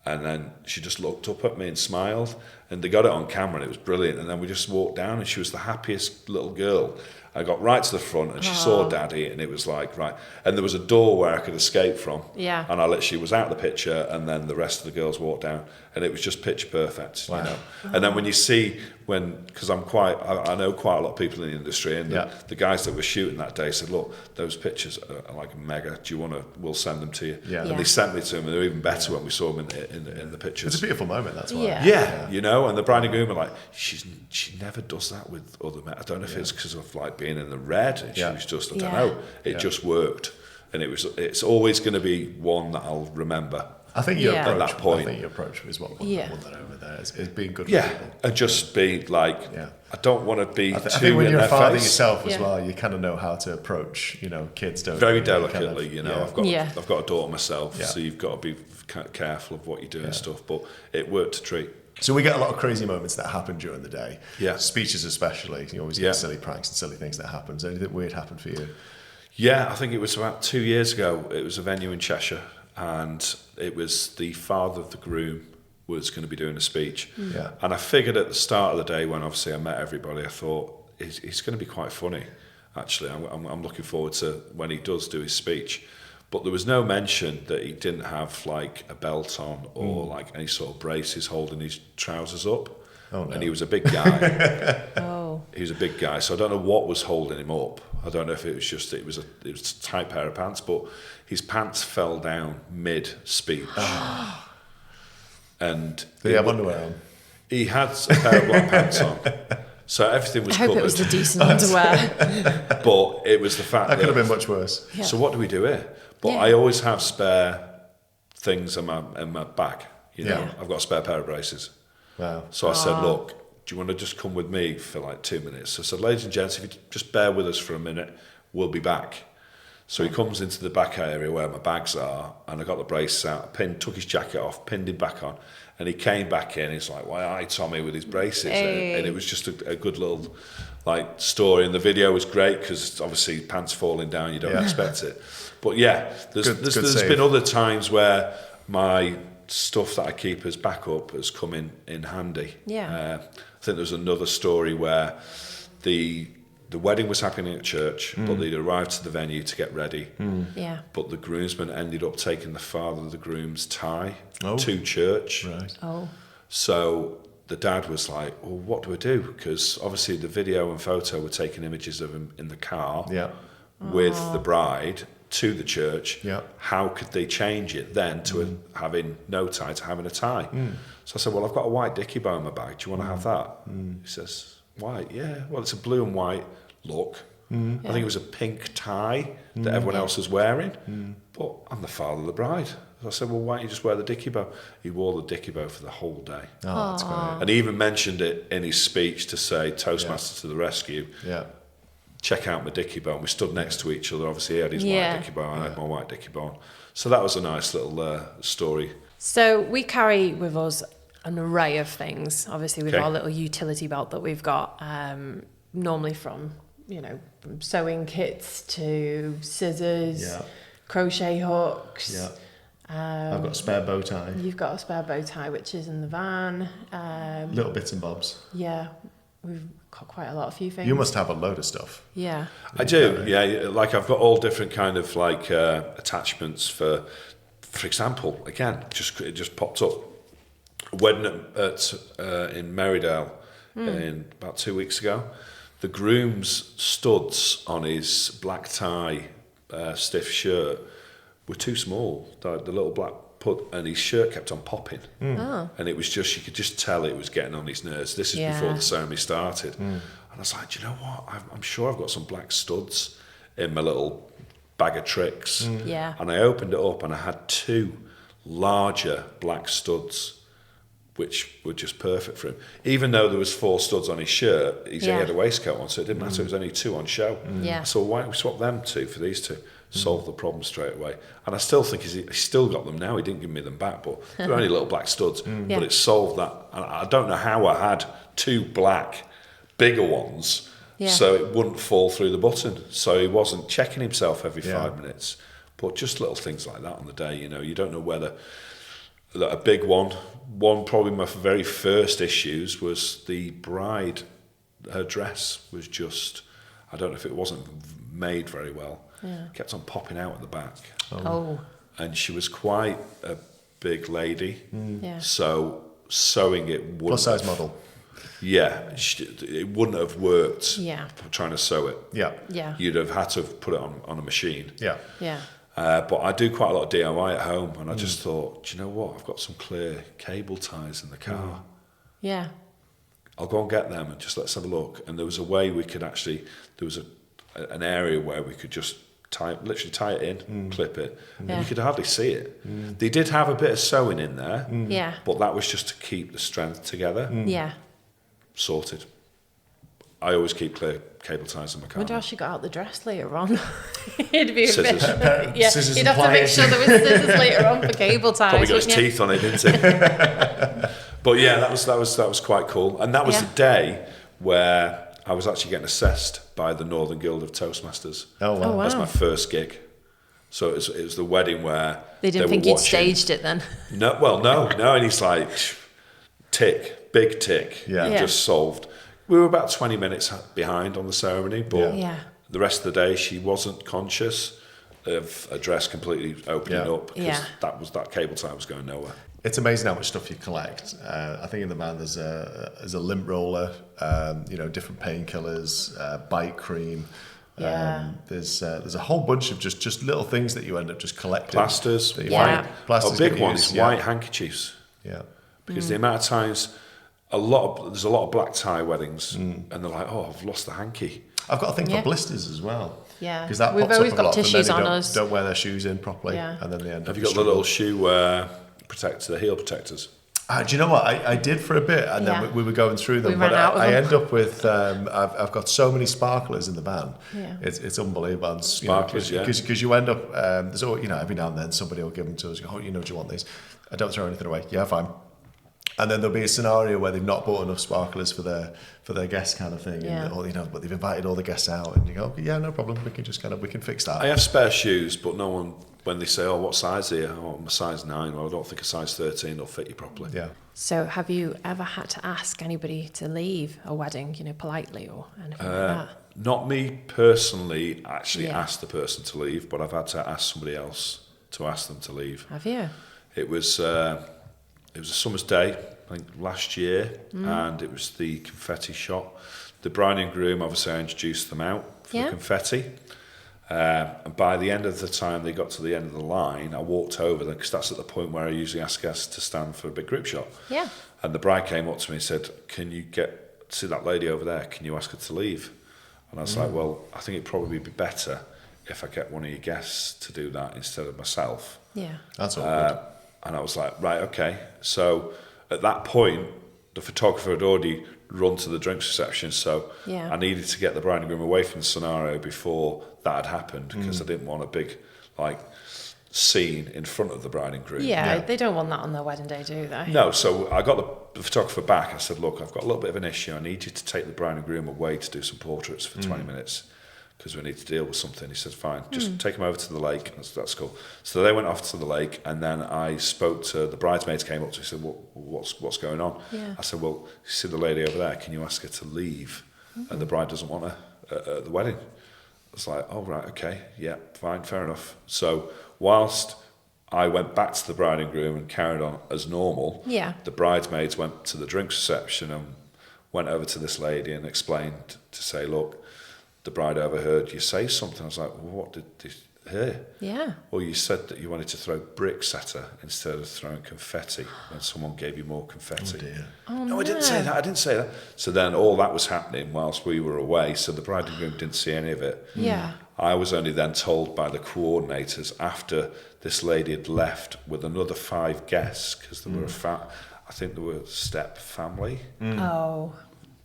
And then she just looked up at me and smiled. And they got it on camera, and it was brilliant. And then we just walked down, and she was the happiest little girl. I got right to the front, and she saw Daddy, and it was like, right. And there was a door where I could escape from. And I literally was out of the picture, and then the rest of the girls walked down, and it was just picture perfect, you know. And then when you see, because I know quite a lot of people in the industry, and the guys that were shooting that day said, look, those pictures are like mega. Do you want to? We'll send them to you. And they sent me to them, and they were even better when we saw them in the pictures. It's a beautiful moment. That's why. You know. And the bride and groom are like, she never does that with other men. I don't know if it's because of being in the red. And she was just, I don't know. It just worked, and it's always going to be one that I'll remember. I think your approach. At that point, I think your approach is what won that over there. Is being good. For people. And just be like, I don't want to be too. I think when you're a father yourself as Yeah. well, you kind of know how to approach, kids. Don't very you? delicately. Kind of, I've got a daughter myself, so you've got to be careful of what you do and stuff. But it worked a treat. So we get a lot of crazy moments that happen during the day. Yeah. Speeches especially. You always get silly pranks and silly things that happen. Has anything weird happened for you? Yeah, I think it was about 2 years ago. It was a venue in Cheshire, and it was the father of the groom was going to be doing a speech. Yeah. And I figured at the start of the day, when obviously I met everybody, I thought, he's going to be quite funny, actually. I'm looking forward to when he does do his speech. But there was no mention that he didn't have a belt on or any sort of braces holding his trousers up. Oh, no. And he was a big guy. He was a big guy, so I don't know what was holding him up. I don't know if it was just it was a tight pair of pants, but his pants fell down mid speech. And did he have underwear on? He had a pair of black pants on, So everything was I hope covered. it was the decent underwear. But it was the fact That could have been much worse. Yeah. So what do we do here? But Yeah. I always have spare things in my bag. You know, Yeah. I've got a spare pair of braces. Wow. So I said, look, do you want to just come with me for like 2 minutes? So I said, ladies and gents, if you just bear with us for a minute, we'll be back. So he comes into the back area where my bags are, and I got the braces out, took his jacket off, pinned him back on, and he came back in. He's like, "Why, hi, Tommy," with his braces, and it was just a good little like story. And the video was great because obviously pants falling down, you don't expect it. But yeah, there's been other times where my stuff that I keep as backup has come in handy. Yeah. I think there's another story where the wedding was happening at church, but they'd arrived to the venue to get ready. Yeah. But the groomsmen ended up taking the father of the groom's tie to church. Right. Oh. So the dad was like, well, what do we do? Because obviously the video and photo were taking images of him in the car with the bride to the church. Yeah. How could they change it then to having no tie to having a tie? So I said, well, I've got a white dicky bow in my bag. Do you want to have that? He says, white? Yeah. Well, it's a blue and white look. I think it was a pink tie that everyone else was wearing. But I'm the father of the bride. So I said, well, why don't you just wear the dicky bow? He wore the dicky bow for the whole day. Oh, that's great. And he even mentioned it in his speech to say, Toastmaster to the rescue. Yeah. Check out my dicky bow. And we stood next to each other. Obviously, he had his white dicky bow. I had my white dicky bow on. So that was a nice little story. So we carry with us an array of things. Obviously, with Okay. our little utility belt that we've got, normally from sewing kits to scissors, crochet hooks. Yeah. I've got a spare bow tie. You've got a spare bow tie, which is in the van. Little bits and bobs. Yeah, we've got quite a few things. You must have a load of stuff. Yeah. I do, yeah. Like I've got all different kind of like attachments for example, again, it just popped up. A wedding in Merridale in about 2 weeks ago. The groom's studs on his black tie, stiff shirt were too small. The little black and his shirt kept on popping. And it was just, you could just tell it was getting on his nerves. This is before the ceremony started. And I was like, do you know what? I'm sure I've got some black studs in my little bag of tricks. Yeah. And I opened it up and I had 2 larger black studs, which were just perfect for him. Even though there was 4 studs on his shirt, he had a waistcoat on, so it didn't matter. It was only 2 on show. Yeah. So why don't we swap them 2 for these 2? Solve the problem straight away. And I still think he's still got them now. He didn't give me them back, but they're only little black studs. But it solved that. And I don't know how I had 2 black, bigger ones, so it wouldn't fall through the button. So he wasn't checking himself every 5 minutes. But just little things like that on the day, you don't know whether a big one probably my very first issues was the bride. Her dress was just, I don't know if it wasn't made very well. Kept on popping out at the back. And she was quite a big lady. So sewing it wouldn't Plus size model. Yeah, it wouldn't have worked. Trying to sew it. Yeah. You'd have had to have put it on a machine. Yeah. But I do quite a lot of DIY at home, and I just thought, do you know what? I've got some clear cable ties in the car. Yeah. I'll go and get them and just let's have a look. And there was a way we could actually, there was an area where we could just literally tie it in, clip it, and you could hardly see it. They did have a bit of sewing in there, but that was just to keep the strength together. Yeah. Sorted. I always keep clear cable ties in my car. I wonder how she got out the dress later on. It'd be Scissors. a bit. Scissors You'd and have to make pliers. sure there was scissors later on for cable ties. Probably got his wouldn't you? teeth on it, didn't he? But yeah, that was quite cool. And that was the day where I was actually getting assessed by the Northern Guild of Toastmasters. Oh, wow. Oh, wow. That's my first gig. So it was the wedding where They didn't were think you'd watching. staged it then. No, and he's like, big tick, just solved. We were about 20 minutes behind on the ceremony, but the rest of the day she wasn't conscious of a dress completely opening up because that cable tie was going nowhere. It's amazing how much stuff you collect. I think in the van there's a lint roller, different painkillers, bite cream. There's a whole bunch of just little things that you end up just collecting. Plasters, Plasters a big get one used, is white handkerchiefs. Yeah. Because the amount of times there's a lot of black tie weddings, and they're like, oh, I've lost the hanky. I've got a thing for blisters as well. Yeah, because that we've pops always up a got lot, tissues and then on they us. don't wear their shoes in properly, Yeah. and then they end up. Have you got the little shoe protector, the heel protectors? Do you know what I did for a bit, and then we were going through them. Ran out of them. I end up with I've got so many sparklers in the van. Yeah. It's unbelievable. And, Sparklers, because you end up there's always, every now and then somebody will give them to us. Go, oh, do you want these? I don't throw anything away. Yeah, fine. And then there'll be a scenario where they've not bought enough sparklers for their guests, kind of thing. Yeah. And, but they've invited all the guests out, and you go, yeah, no problem. We can just we can fix that. I have spare shoes, but no one, when they say, oh, what size are you? Oh, I'm a size 9. Well, I don't think a size 13 will fit you properly. Yeah. So have you ever had to ask anybody to leave a wedding, politely or anything like that? Not me personally actually asked the person to leave, but I've had to ask somebody else to ask them to leave. Have you? It was a summer's day, I think last year, and it was the confetti shot. The bride and groom, obviously I introduced them out for the confetti. And by the end of the time they got to the end of the line, I walked over them, because that's at the point where I usually ask guests to stand for a big group shot. Yeah. And the bride came up to me and said, can you see that lady over there, can you ask her to leave? And I was like, well, I think it'd probably be better if I get one of your guests to do that instead of myself. Yeah. That's all good. And I was like, right, okay. So at that point, the photographer had already run to the drinks reception, so I needed to get the bride and groom away from the scenario before that had happened, because I didn't want a big scene in front of the bride and groom. Yeah, they don't want that on their wedding day, do they? No, so I got the photographer back. I said, look, I've got a little bit of an issue. I need you to take the bride and groom away to do some portraits for 20 minutes, because we need to deal with something. He said, fine, just take them over to the lake. That's cool. So they went off to the lake, and then I spoke to the bridesmaids, came up to me and said, what's going on? Yeah. I said, well, you see the lady over there, can you ask her to leave? And the bride doesn't want her at the wedding. I was like, oh, right, okay, yeah, fine, fair enough. So whilst I went back to the bride and groom and carried on as normal, the bridesmaids went to the drinks reception and went over to this lady and explained to say, look, the bride overheard you say something. I was like, well, what did they hear? Yeah. Well, you said that you wanted to throw bricks at her instead of throwing confetti, and someone gave you more confetti. Oh, dear. Oh, no, I didn't say that. So then all that was happening whilst we were away, so the bride and groom didn't see any of it. Yeah. I was only then told by the coordinators after this lady had left with another 5 guests, because there were I think there were a step family.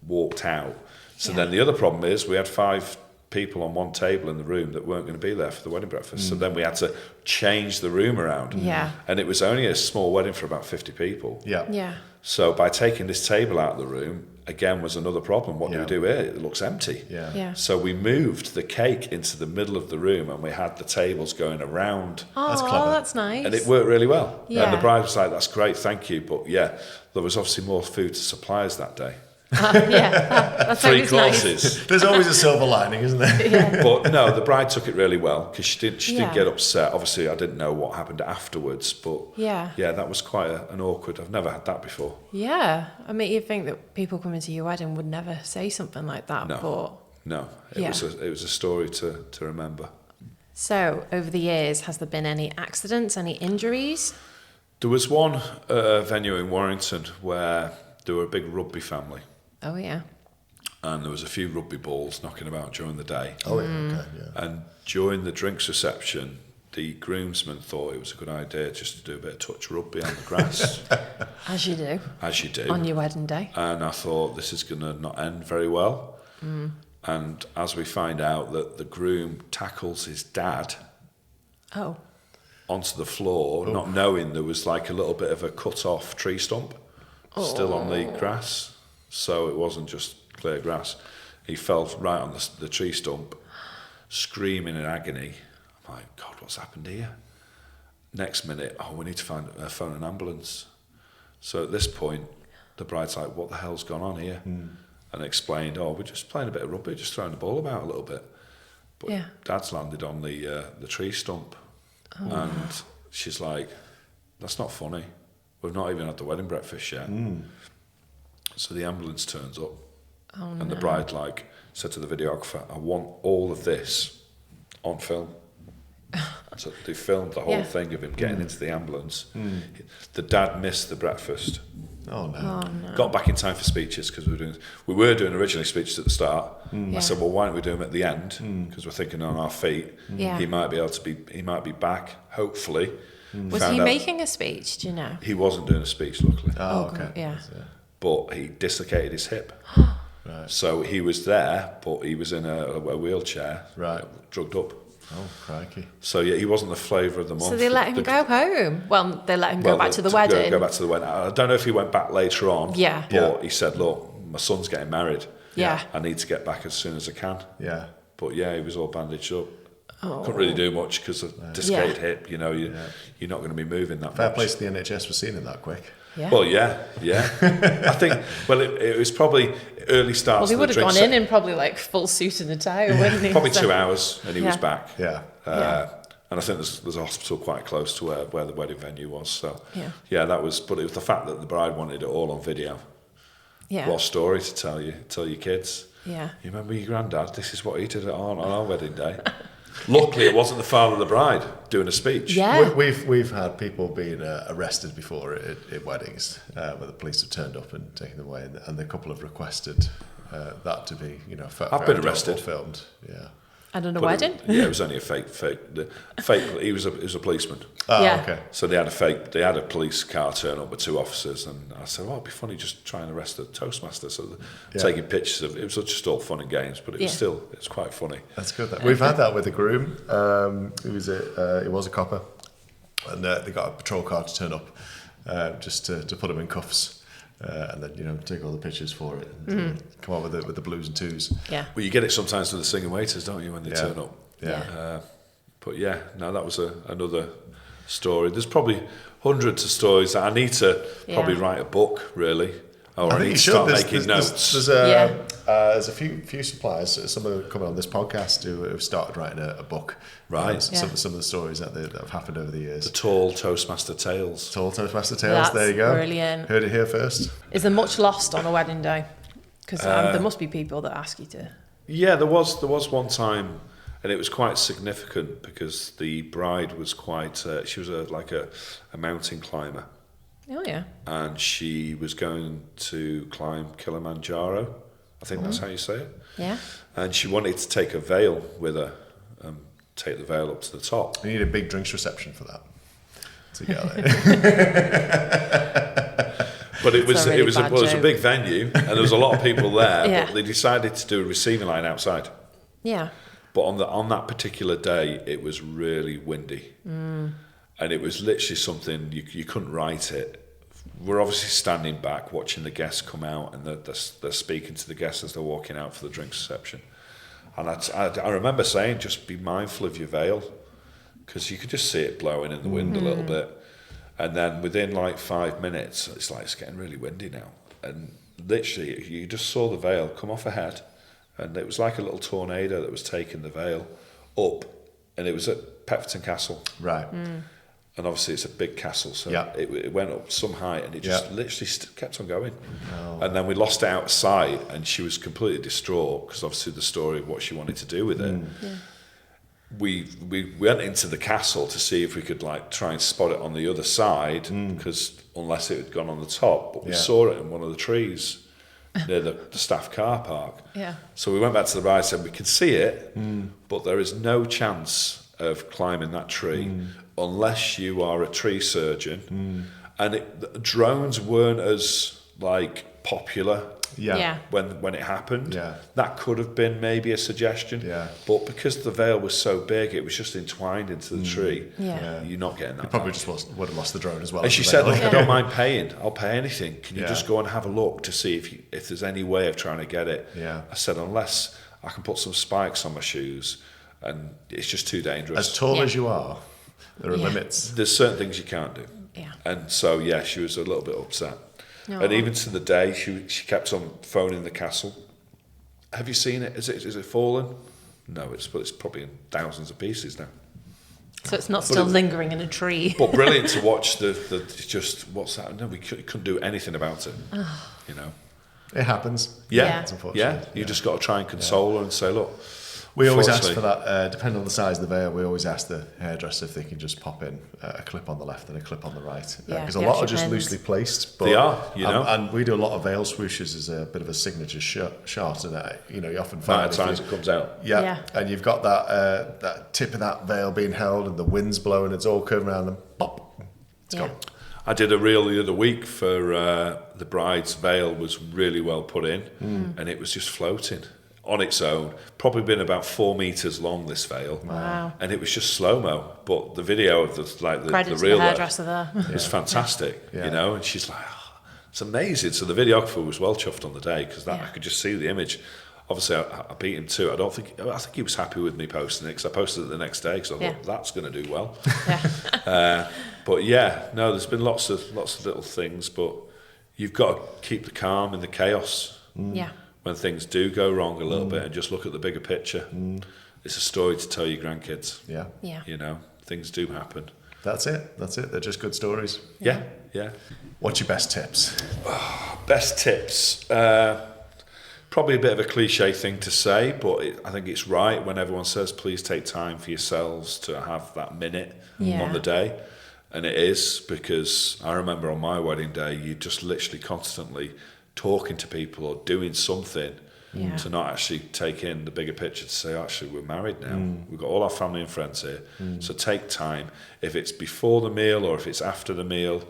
Walked out. So then the other problem is we had 5 people on one table in the room that weren't going to be there for the wedding breakfast. So then we had to change the room around. Yeah. And it was only a small wedding for about 50 people. Yeah. Yeah. So by taking this table out of the room, again, was another problem. What do we do here? It looks empty. Yeah. So we moved the cake into the middle of the room, and we had the tables going around. That's clever. That's nice. And it worked really well. Yeah. And the bride was like, that's great, thank you. But yeah, there was obviously more food to suppliers that day. That's 3 courses. Nice. There's always a silver lining, isn't there? But no, the bride took it really well, because she didn't get upset. Obviously, I didn't know what happened afterwards, but yeah, that was quite an awkward. I've never had that before. Yeah, I mean, you'd think that people coming to your wedding would never say something like that. No, it was a story to remember. So, over the years, has there been any accidents, any injuries? There was one venue in Warrington where there were a big rugby family. Oh, yeah. And there was a few rugby balls knocking about during the day. Oh, yeah, okay, yeah. And during the drinks reception, the groomsmen thought it was a good idea just to do a bit of touch rugby on the grass. As you do. As you do. On your wedding day. And I thought, this is going to not end very well. And as we find out that the groom tackles his dad onto the floor, not knowing there was like a little bit of a cut-off tree stump still on the grass. So it wasn't just clear grass. He fell right on the tree stump, screaming in agony. I'm like, God, what's happened here? Next minute, we need to phone an ambulance. So at this point, the bride's like, what the hell's gone on here? And explained, we're just playing a bit of rugby, just throwing the ball about a little bit. But Dad's landed on the tree stump. And she's like, that's not funny. We've not even had the wedding breakfast yet. So the ambulance turns up, and the bride said to the videographer, I want all of this on film. So they filmed the whole thing of him getting into the ambulance. The dad missed the breakfast Oh no. Got back in time for speeches because we were doing originally speeches at the start. I said, well, why don't we do them at the end? Because we're thinking on our feet. Yeah. He might be back, hopefully. Was he making a speech, do you know? He wasn't doing a speech, luckily. Oh, okay. Yeah. But he dislocated his hip. Right. So he was there, but he was in a wheelchair, Right. drugged up. Oh, crikey. So yeah, he wasn't the flavour of the month. So they let him go home? Well, they let him go back to the wedding. Go back to the wedding. I don't know if he went back later on. Yeah. But he said, look, my son's getting married. Yeah. I need to get back as soon as I can. Yeah. But yeah, he was all bandaged up. Oh. Couldn't really do much because of dislocated hip. You know, you're not going to be moving that Fair much. play to the NHS for seeing it that quick. Yeah. Well, yeah. I think, it was probably early starts. Well, he would have gone in probably like full suit and a tie, wouldn't he? Probably 2 hours and he was back. Yeah. And I think there's a hospital quite close to where the wedding venue was. So that was. But it was the fact that the bride wanted it all on video. Yeah. What a story to tell your kids. Yeah. You remember your granddad? This is what he did on our wedding day. Luckily, it wasn't the father of the bride doing a speech. Yeah. We've had people being arrested before at weddings, where the police have turned up and taken them away, and the couple have requested that to be, I've been arrested. Filmed. Yeah. And at a wedding? It was only a fake. He was a policeman. Oh, Yeah. okay. So they had a police car turn up with 2 officers, and I said, it'd be funny just try and arrest the Toastmaster. So taking pictures of it was just all fun and games, but it's quite funny. That's good. We've had that with the groom. He was a copper, and they got a patrol car to turn up just to put him in cuffs. And then take all the pictures for it and come up with the blues and twos. Yeah. Well, you get it sometimes with the singing waiters, don't you, when they turn up? Yeah. But that was another story. There's probably hundreds of stories that I need to probably write a book, really. Or I need to start making notes. There's a few suppliers, some of them coming on this podcast, who have started writing a book. Right. Some of the stories that have happened over the years. The Tall Toastmaster Tales. Tall Toastmaster Tales, there you go. Brilliant. Heard it here first. Is there much lost on a wedding day? Because there must be people that ask you to. Yeah, there was one time, and it was quite significant because the bride was she was like a mountain climber. Oh, yeah. And she was going to climb Kilimanjaro. I think that's how you say it. Yeah. And she wanted to take a veil with her, take the veil up to the top. You need a big drinks reception for that to get there. But it was a big venue, and there was a lot of people there. Yeah. But they decided to do a receiving line outside. Yeah. But on that particular day, it was really windy, and it was literally something you couldn't write it. We're obviously standing back, watching the guests come out, and they're speaking to the guests as they're walking out for the drinks reception. And I remember saying, just be mindful of your veil, because you could just see it blowing in the wind a little bit. And then within like 5 minutes, it's getting really windy now. And literally, you just saw the veil come off ahead, and it was like a little tornado that was taking the veil up, and it was at Petherton Castle. Right. And obviously it's a big castle, so it went up some height, and it just literally kept on going. Oh. And then we lost it out of sight, and she was completely distraught because obviously the story of what she wanted to do with it. Yeah. We went into the castle to see if we could try and spot it on the other side, because unless it had gone on the top, but we saw it in one of the trees near the staff car park. Yeah. So we went back to the bride and said, we can see it, but there is no chance of climbing that tree unless you are a tree surgeon. And drones weren't as popular when it happened. Yeah. That could have been maybe a suggestion. Yeah. But because the veil was so big, it was just entwined into the tree. Yeah. You're not getting that. You probably just would have lost the drone as well. And she said, look, I don't mind paying. I'll pay anything. Can you just go and have a look to see if there's any way of trying to get it? Yeah. I said, unless I can put some spikes on my shoes, and it's just too dangerous. As tall as you are, there are limits. There's certain things you can't do. Yeah. And so, she was a little bit upset. No. And even to the day, she kept on phoning the castle. Have you seen it? Is it fallen? No, it's probably in thousands of pieces now. So it's not still lingering in a tree. But brilliant to watch the just what's that? No, we couldn't do anything about it. It happens. Yeah. You just got to try and console her and say, look, We always ask for that, depending on the size of the veil, we always ask the hairdresser if they can just pop in a clip on the left and a clip on the right. Because a lot are just loosely placed. But, they are, and we do a lot of veil swooshes as a bit of a signature shot. And, you often find... At times it comes out. Yeah. And you've got that tip of that veil being held and the wind's blowing, it's all curving around and pop, it's gone. I did a reel the other week for the bride's veil was really well put in and it was just floating on its own. Probably been about 4 meters long, this veil. Wow. And it was just slow-mo. But the video of the reel the hairdresser there was fantastic, and she's like, oh, it's amazing. So the videographer was well chuffed on the day because I could just see the image. Obviously, I beat him too. I think he was happy with me posting it because I posted it the next day because I thought that's going to do well. But there's been lots of little things, but you've got to keep the calm in the chaos. When things do go wrong a little bit, and just look at the bigger picture. It's a story to tell your grandkids. Things do happen. That's it. They're just good stories. Yeah. What's your best tips? Best tips. Probably a bit of a cliche thing to say, but I think it's right when everyone says, please take time for yourselves to have that minute on the day. And it is, because I remember on my wedding day, you just literally constantly talking to people or doing something to not actually take in the bigger picture, to say, actually, we're married now. We've got all our family and friends here. So take time. If it's before the meal or if it's after the meal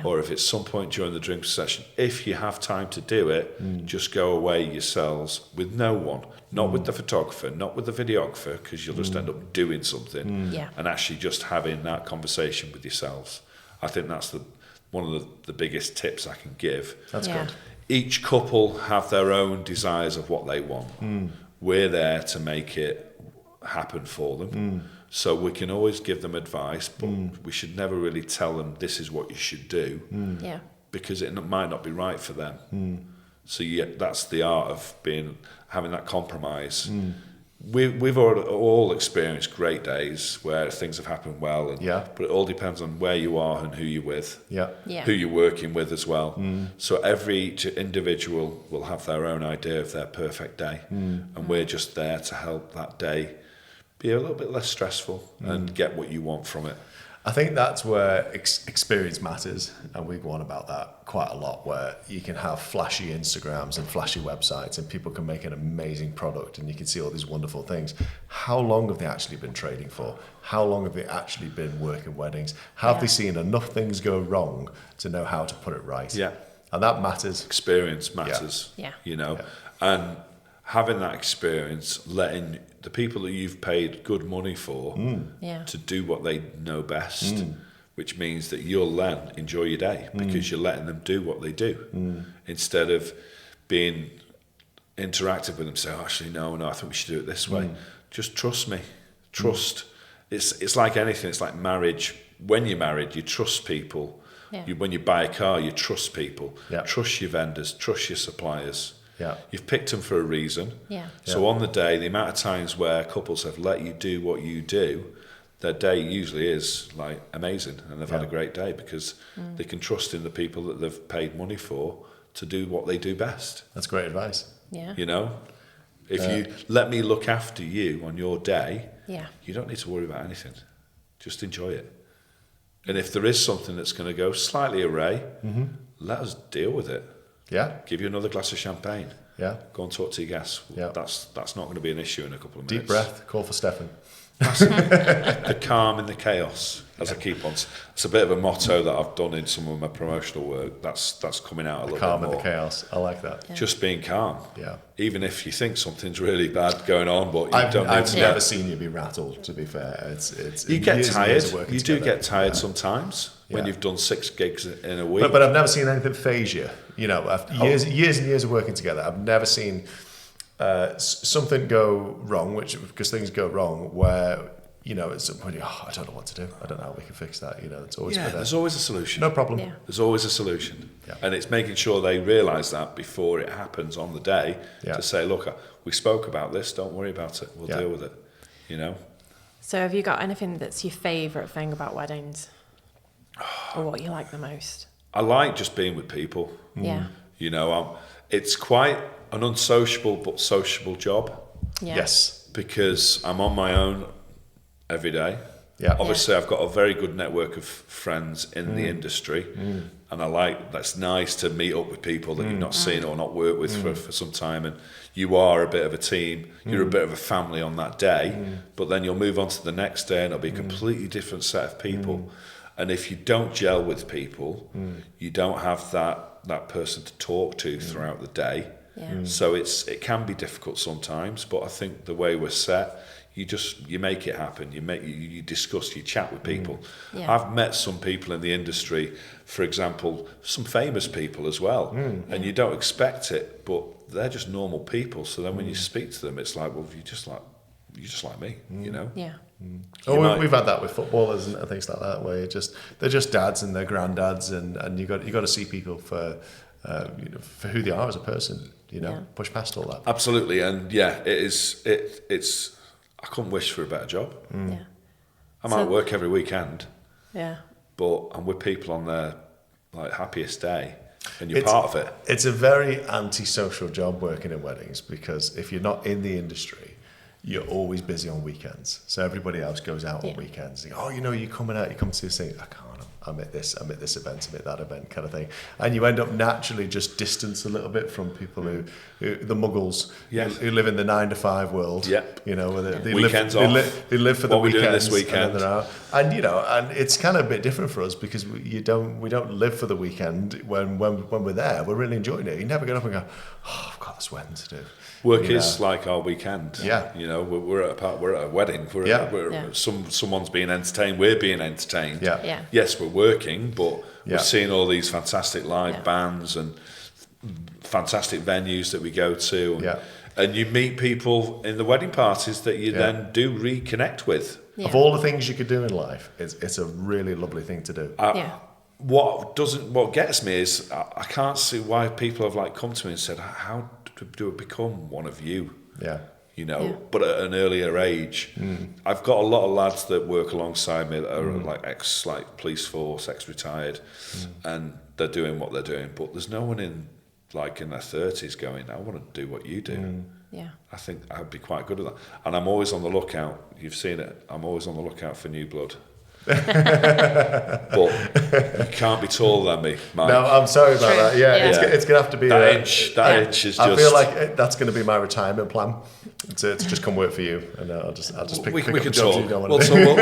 or if it's some point during the drink session, if you have time to do it, just go away yourselves with no one, not with the photographer, not with the videographer, because you'll just end up doing something and actually just having that conversation with yourselves. I think that's one of the biggest tips I can give. That's good. Each couple have their own desires of what they want. We're there to make it happen for them. So we can always give them advice, but we should never really tell them this is what you should do because it might not be right for them. So that's the art of having that compromise. We've all experienced great days where things have happened well, but it all depends on where you are and who you're with, who you're working with as well. So every individual will have their own idea of their perfect day, and we're just there to help that day be a little bit less stressful and get what you want from it. I think that's where experience matters, and we go on about that quite a lot, where you can have flashy Instagrams and flashy websites and people can make an amazing product and you can see all these wonderful things. How long have they actually been trading for? How long have they actually been working weddings? Have they seen enough things go wrong to know how to put it right? And that matters. Experience matters, and having that experience, letting the people that you've paid good money for to do what they know best, which means that you'll then enjoy your day because you're letting them do what they do instead of being interactive with them. Say, actually, no, I think we should do it this way. Just trust me. Trust. It's like anything. It's like marriage. When you're married, you trust people. When you buy a car, you trust people. Trust your vendors. Trust your suppliers. You've picked them for a reason. So on the day, the amount of times where couples have let you do what you do, their day usually is like amazing, and they've had a great day because they can trust in the people that they've paid money for to do what they do best. That's great advice. If you let me look after you on your day, you don't need to worry about anything. Just enjoy it. And if there is something that's going to go slightly awry, let us deal with it. Give you another glass of champagne. Go and talk to your guests. That's not going to be an issue in a couple of minutes. Deep breath. Call for Stefan. The calm in the chaos, as I keep on. It's a bit of a motto that I've done in some of my promotional work. That's coming out a little bit more. Calm in the chaos. I like that. Just being calm. Even if you think something's really bad going on, but I've never seen you be rattled. To be fair, it's you get tired. You do get tired sometimes when you've done 6 gigs in a week. But I've never seen anything phase you. After years and years of working together, I've never seen something go wrong, because things go wrong where, at some point, I don't know what to do. I don't know how we can fix that. It's always there's always a solution. No problem. There's always a solution. And it's making sure they realise that before it happens on the day to say, look, we spoke about this, don't worry about it. We'll deal with it, So have you got anything that's your favourite thing about weddings? Or what you like the most? I like just being with people. It's quite an unsociable but sociable job. Yes. because I'm on my own every day. Yeah. Obviously, I've got a very good network of friends in the industry, and that's nice to meet up with people that you've not seen or not worked with for some time, and you are a bit of a team, you're a bit of a family on that day, but then you'll move on to the next day and it'll be a completely different set of people. And if you don't gel with people, you don't have that person to talk to throughout the day. Yeah. So it can be difficult sometimes, but I think the way we're set, you make it happen. You discuss, you chat with people. Yeah. I've met some people in the industry, for example, some famous people as well, and you don't expect it, but they're just normal people. So then when you speak to them, it's like, well, you're just like me, you know. Yeah. We've had that with footballers and things like that, where they're just dads and they're granddads, and you got to see people for who they are as a person. Push past all that. Absolutely, and it's. I couldn't wish for a better job. Yeah. I might work every weekend. Yeah. But I'm with people on their happiest day, and you're part of it. It's a very antisocial job working in weddings, because if you're not in the industry, you're always busy on weekends. So everybody else goes out on weekends. They go, you're coming out, you come to this thing. I can't. I'm at this event, I'm at that event, kind of thing. And you end up naturally just distanced a little bit from people who the muggles, who live in the 9-to-5 world. Yep. Where they weekends live, they live for the weekends. What we're doing this weekend. And they're out. And and it's kind of a bit different for us, because we don't live for the weekend. When we're there, we're really enjoying it. You never get up and go, oh, I've got this wedding to do. Work is like our weekend. Yeah. We're at a wedding. Someone's being entertained. We're being entertained. Yeah. Yeah. Yes, we're working, but we're seeing all these fantastic live bands and fantastic venues that we go to. And you meet people in the wedding parties that you then do reconnect with. Yeah. Of all the things you could do in life, it's a really lovely thing to do. What gets me is I can't see why people have come to me and said, how do I become one of you? Yeah. But at an earlier age. I've got a lot of lads that work alongside me that are ex police force, ex-retired, and they're doing what they're doing. But there's no one in their 30s going, I want to do what you do. Yeah. I think I'd be quite good at that. And I'm always on the lookout. You've seen it. I'm always on the lookout for new blood. But you can't be taller than me, Mike. No, I'm sorry about that. Yeah, it's going to have to be that inch. That inch is just. I feel like that's going to be my retirement plan. To just come work for you, and I'll just pick up the jobs you don't want to do.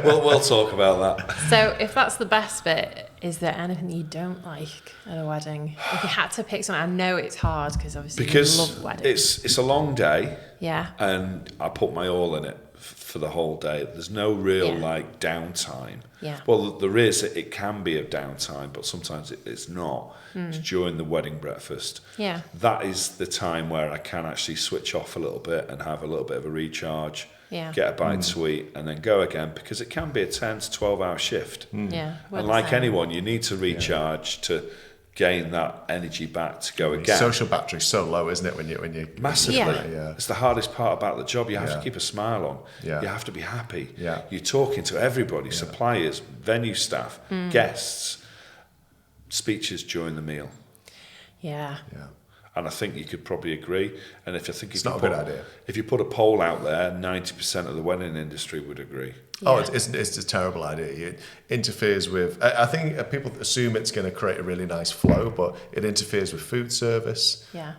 We'll talk about that. So, if that's the best bit, is there anything you don't like at a wedding? If you had to pick something, I know it's hard because obviously you love weddings. It's a long day. Yeah. And I put my all in it for the whole day. There's no real downtime. Yeah. Well, there is. It can be a downtime, but sometimes it's not. It's during the wedding breakfast. Yeah. That is the time where I can actually switch off a little bit and have a little bit of a recharge. Yeah. Get a bite to eat and then go again, because it can be a 10 to 12 hour shift. Yeah. And like anyone, you need to recharge to gain that energy back to go again. Social battery's so low, isn't it? When you massively. Yeah. It's the hardest part about the job. You have to keep a smile on. Yeah. You have to be happy. Yeah. You're talking to everybody, suppliers, venue staff, guests, speeches during the meal. Yeah. Yeah. And I think you could probably agree. And it's not a good idea. If you put a poll out there, 90% of the wedding industry would agree. Yeah. Oh, it's a terrible idea. It interferes with. I think people assume it's going to create a really nice flow, but it interferes with food service. Yeah.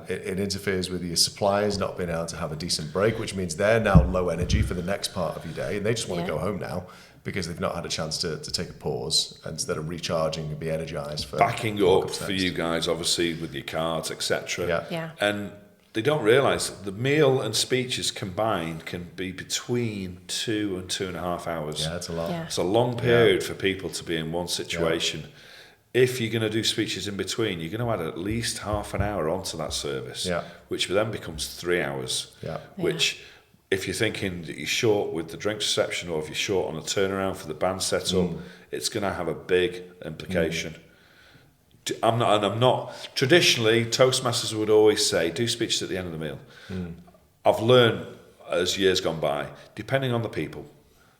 It interferes with your suppliers not being able to have a decent break, which means they're now low energy for the next part of your day, and they just want to go home now because they've not had a chance to take a pause instead of recharging and be energized for backing up for you guys, obviously with your cards, etc. Yeah. And they don't realise the meal and speeches combined can be between 2 and 2.5 hours. Yeah, it's a lot. Yeah. It's a long period for people to be in one situation. Yeah. If you're going to do speeches in between, you're going to add at least half an hour onto that service, which then becomes 3 hours. Yeah. Which, if you're thinking that you're short with the drinks reception, or if you're short on a turnaround for the band setup, it's going to have a big implication. I'm not. Traditionally, Toastmasters would always say, do speeches at the end of the meal. I've learned as years gone by, depending on the people,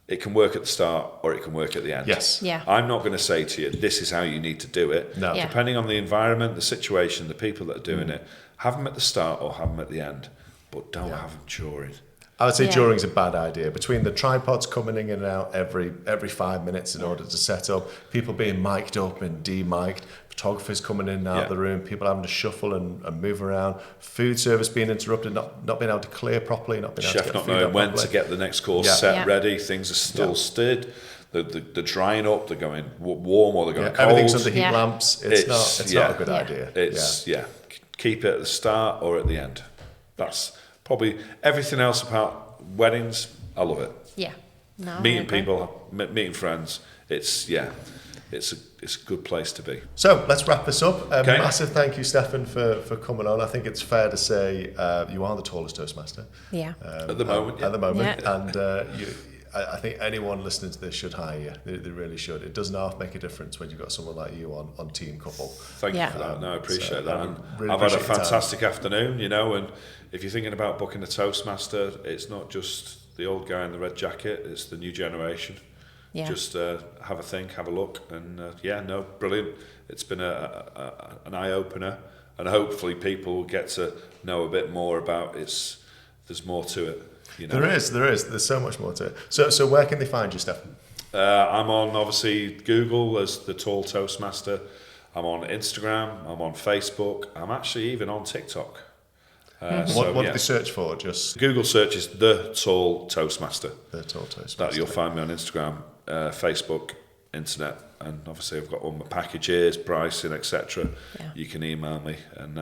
it can work at the start or it can work at the end. Yes. Yeah. I'm not going to say to you, this is how you need to do it. No. Yeah. Depending on the environment, the situation, the people that are doing it, have them at the start or have them at the end. But don't have them during. I would say during's a bad idea. Between the tripods coming in and out every 5 minutes in order to set up, people being mic'd up and de-mic'd, photographers coming in and out of the room, people having to shuffle and move around, food service being interrupted, not being able to clear properly, not being able to get not food knowing when properly. to get the next course set ready, things are still stood, they're drying up, they're going warm or they're going cold. Everything's under heat lamps. It's not a good idea. Keep it at the start or at the end. That's probably everything else about weddings. I love it. Yeah. No, meeting people, meeting friends. It's a good place to be. So let's wrap this up. Massive thank you, Stefan, for coming on. I think it's fair to say you are the tallest Toastmaster. Yeah. At the moment. At the moment. Yeah. And I think anyone listening to this should hire you. They really should. It doesn't half make a difference when you've got someone like you on Team Couple. Thank you for that. No, I appreciate that. And really I've had a fantastic afternoon, and if you're thinking about booking a Toastmaster, it's not just the old guy in the red jacket, it's the new generation. Yeah. Just have a think, have a look, and brilliant. It's been an eye-opener, and hopefully people will get to know a bit more about it. There's more to it. There is. There's so much more to it. So where can they find you, Stefan? I'm on, obviously, Google as the Tall Toastmaster. I'm on Instagram. I'm on Facebook. I'm actually even on TikTok. What do they search for? Just Google searches The Tall Toastmaster. The Tall Toastmaster. That you'll find me on Instagram, Facebook, internet, and obviously I've got all my packages, pricing, etc. Yeah. You can email me, and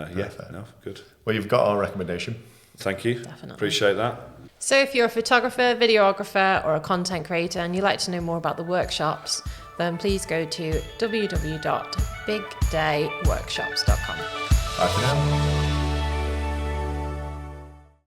good. Well, you've got our recommendation. Thank you. Definitely. Appreciate that. So if you're a photographer, videographer, or a content creator and you'd like to know more about the workshops, then please go to www.bigdayworkshops.com. Bye for now.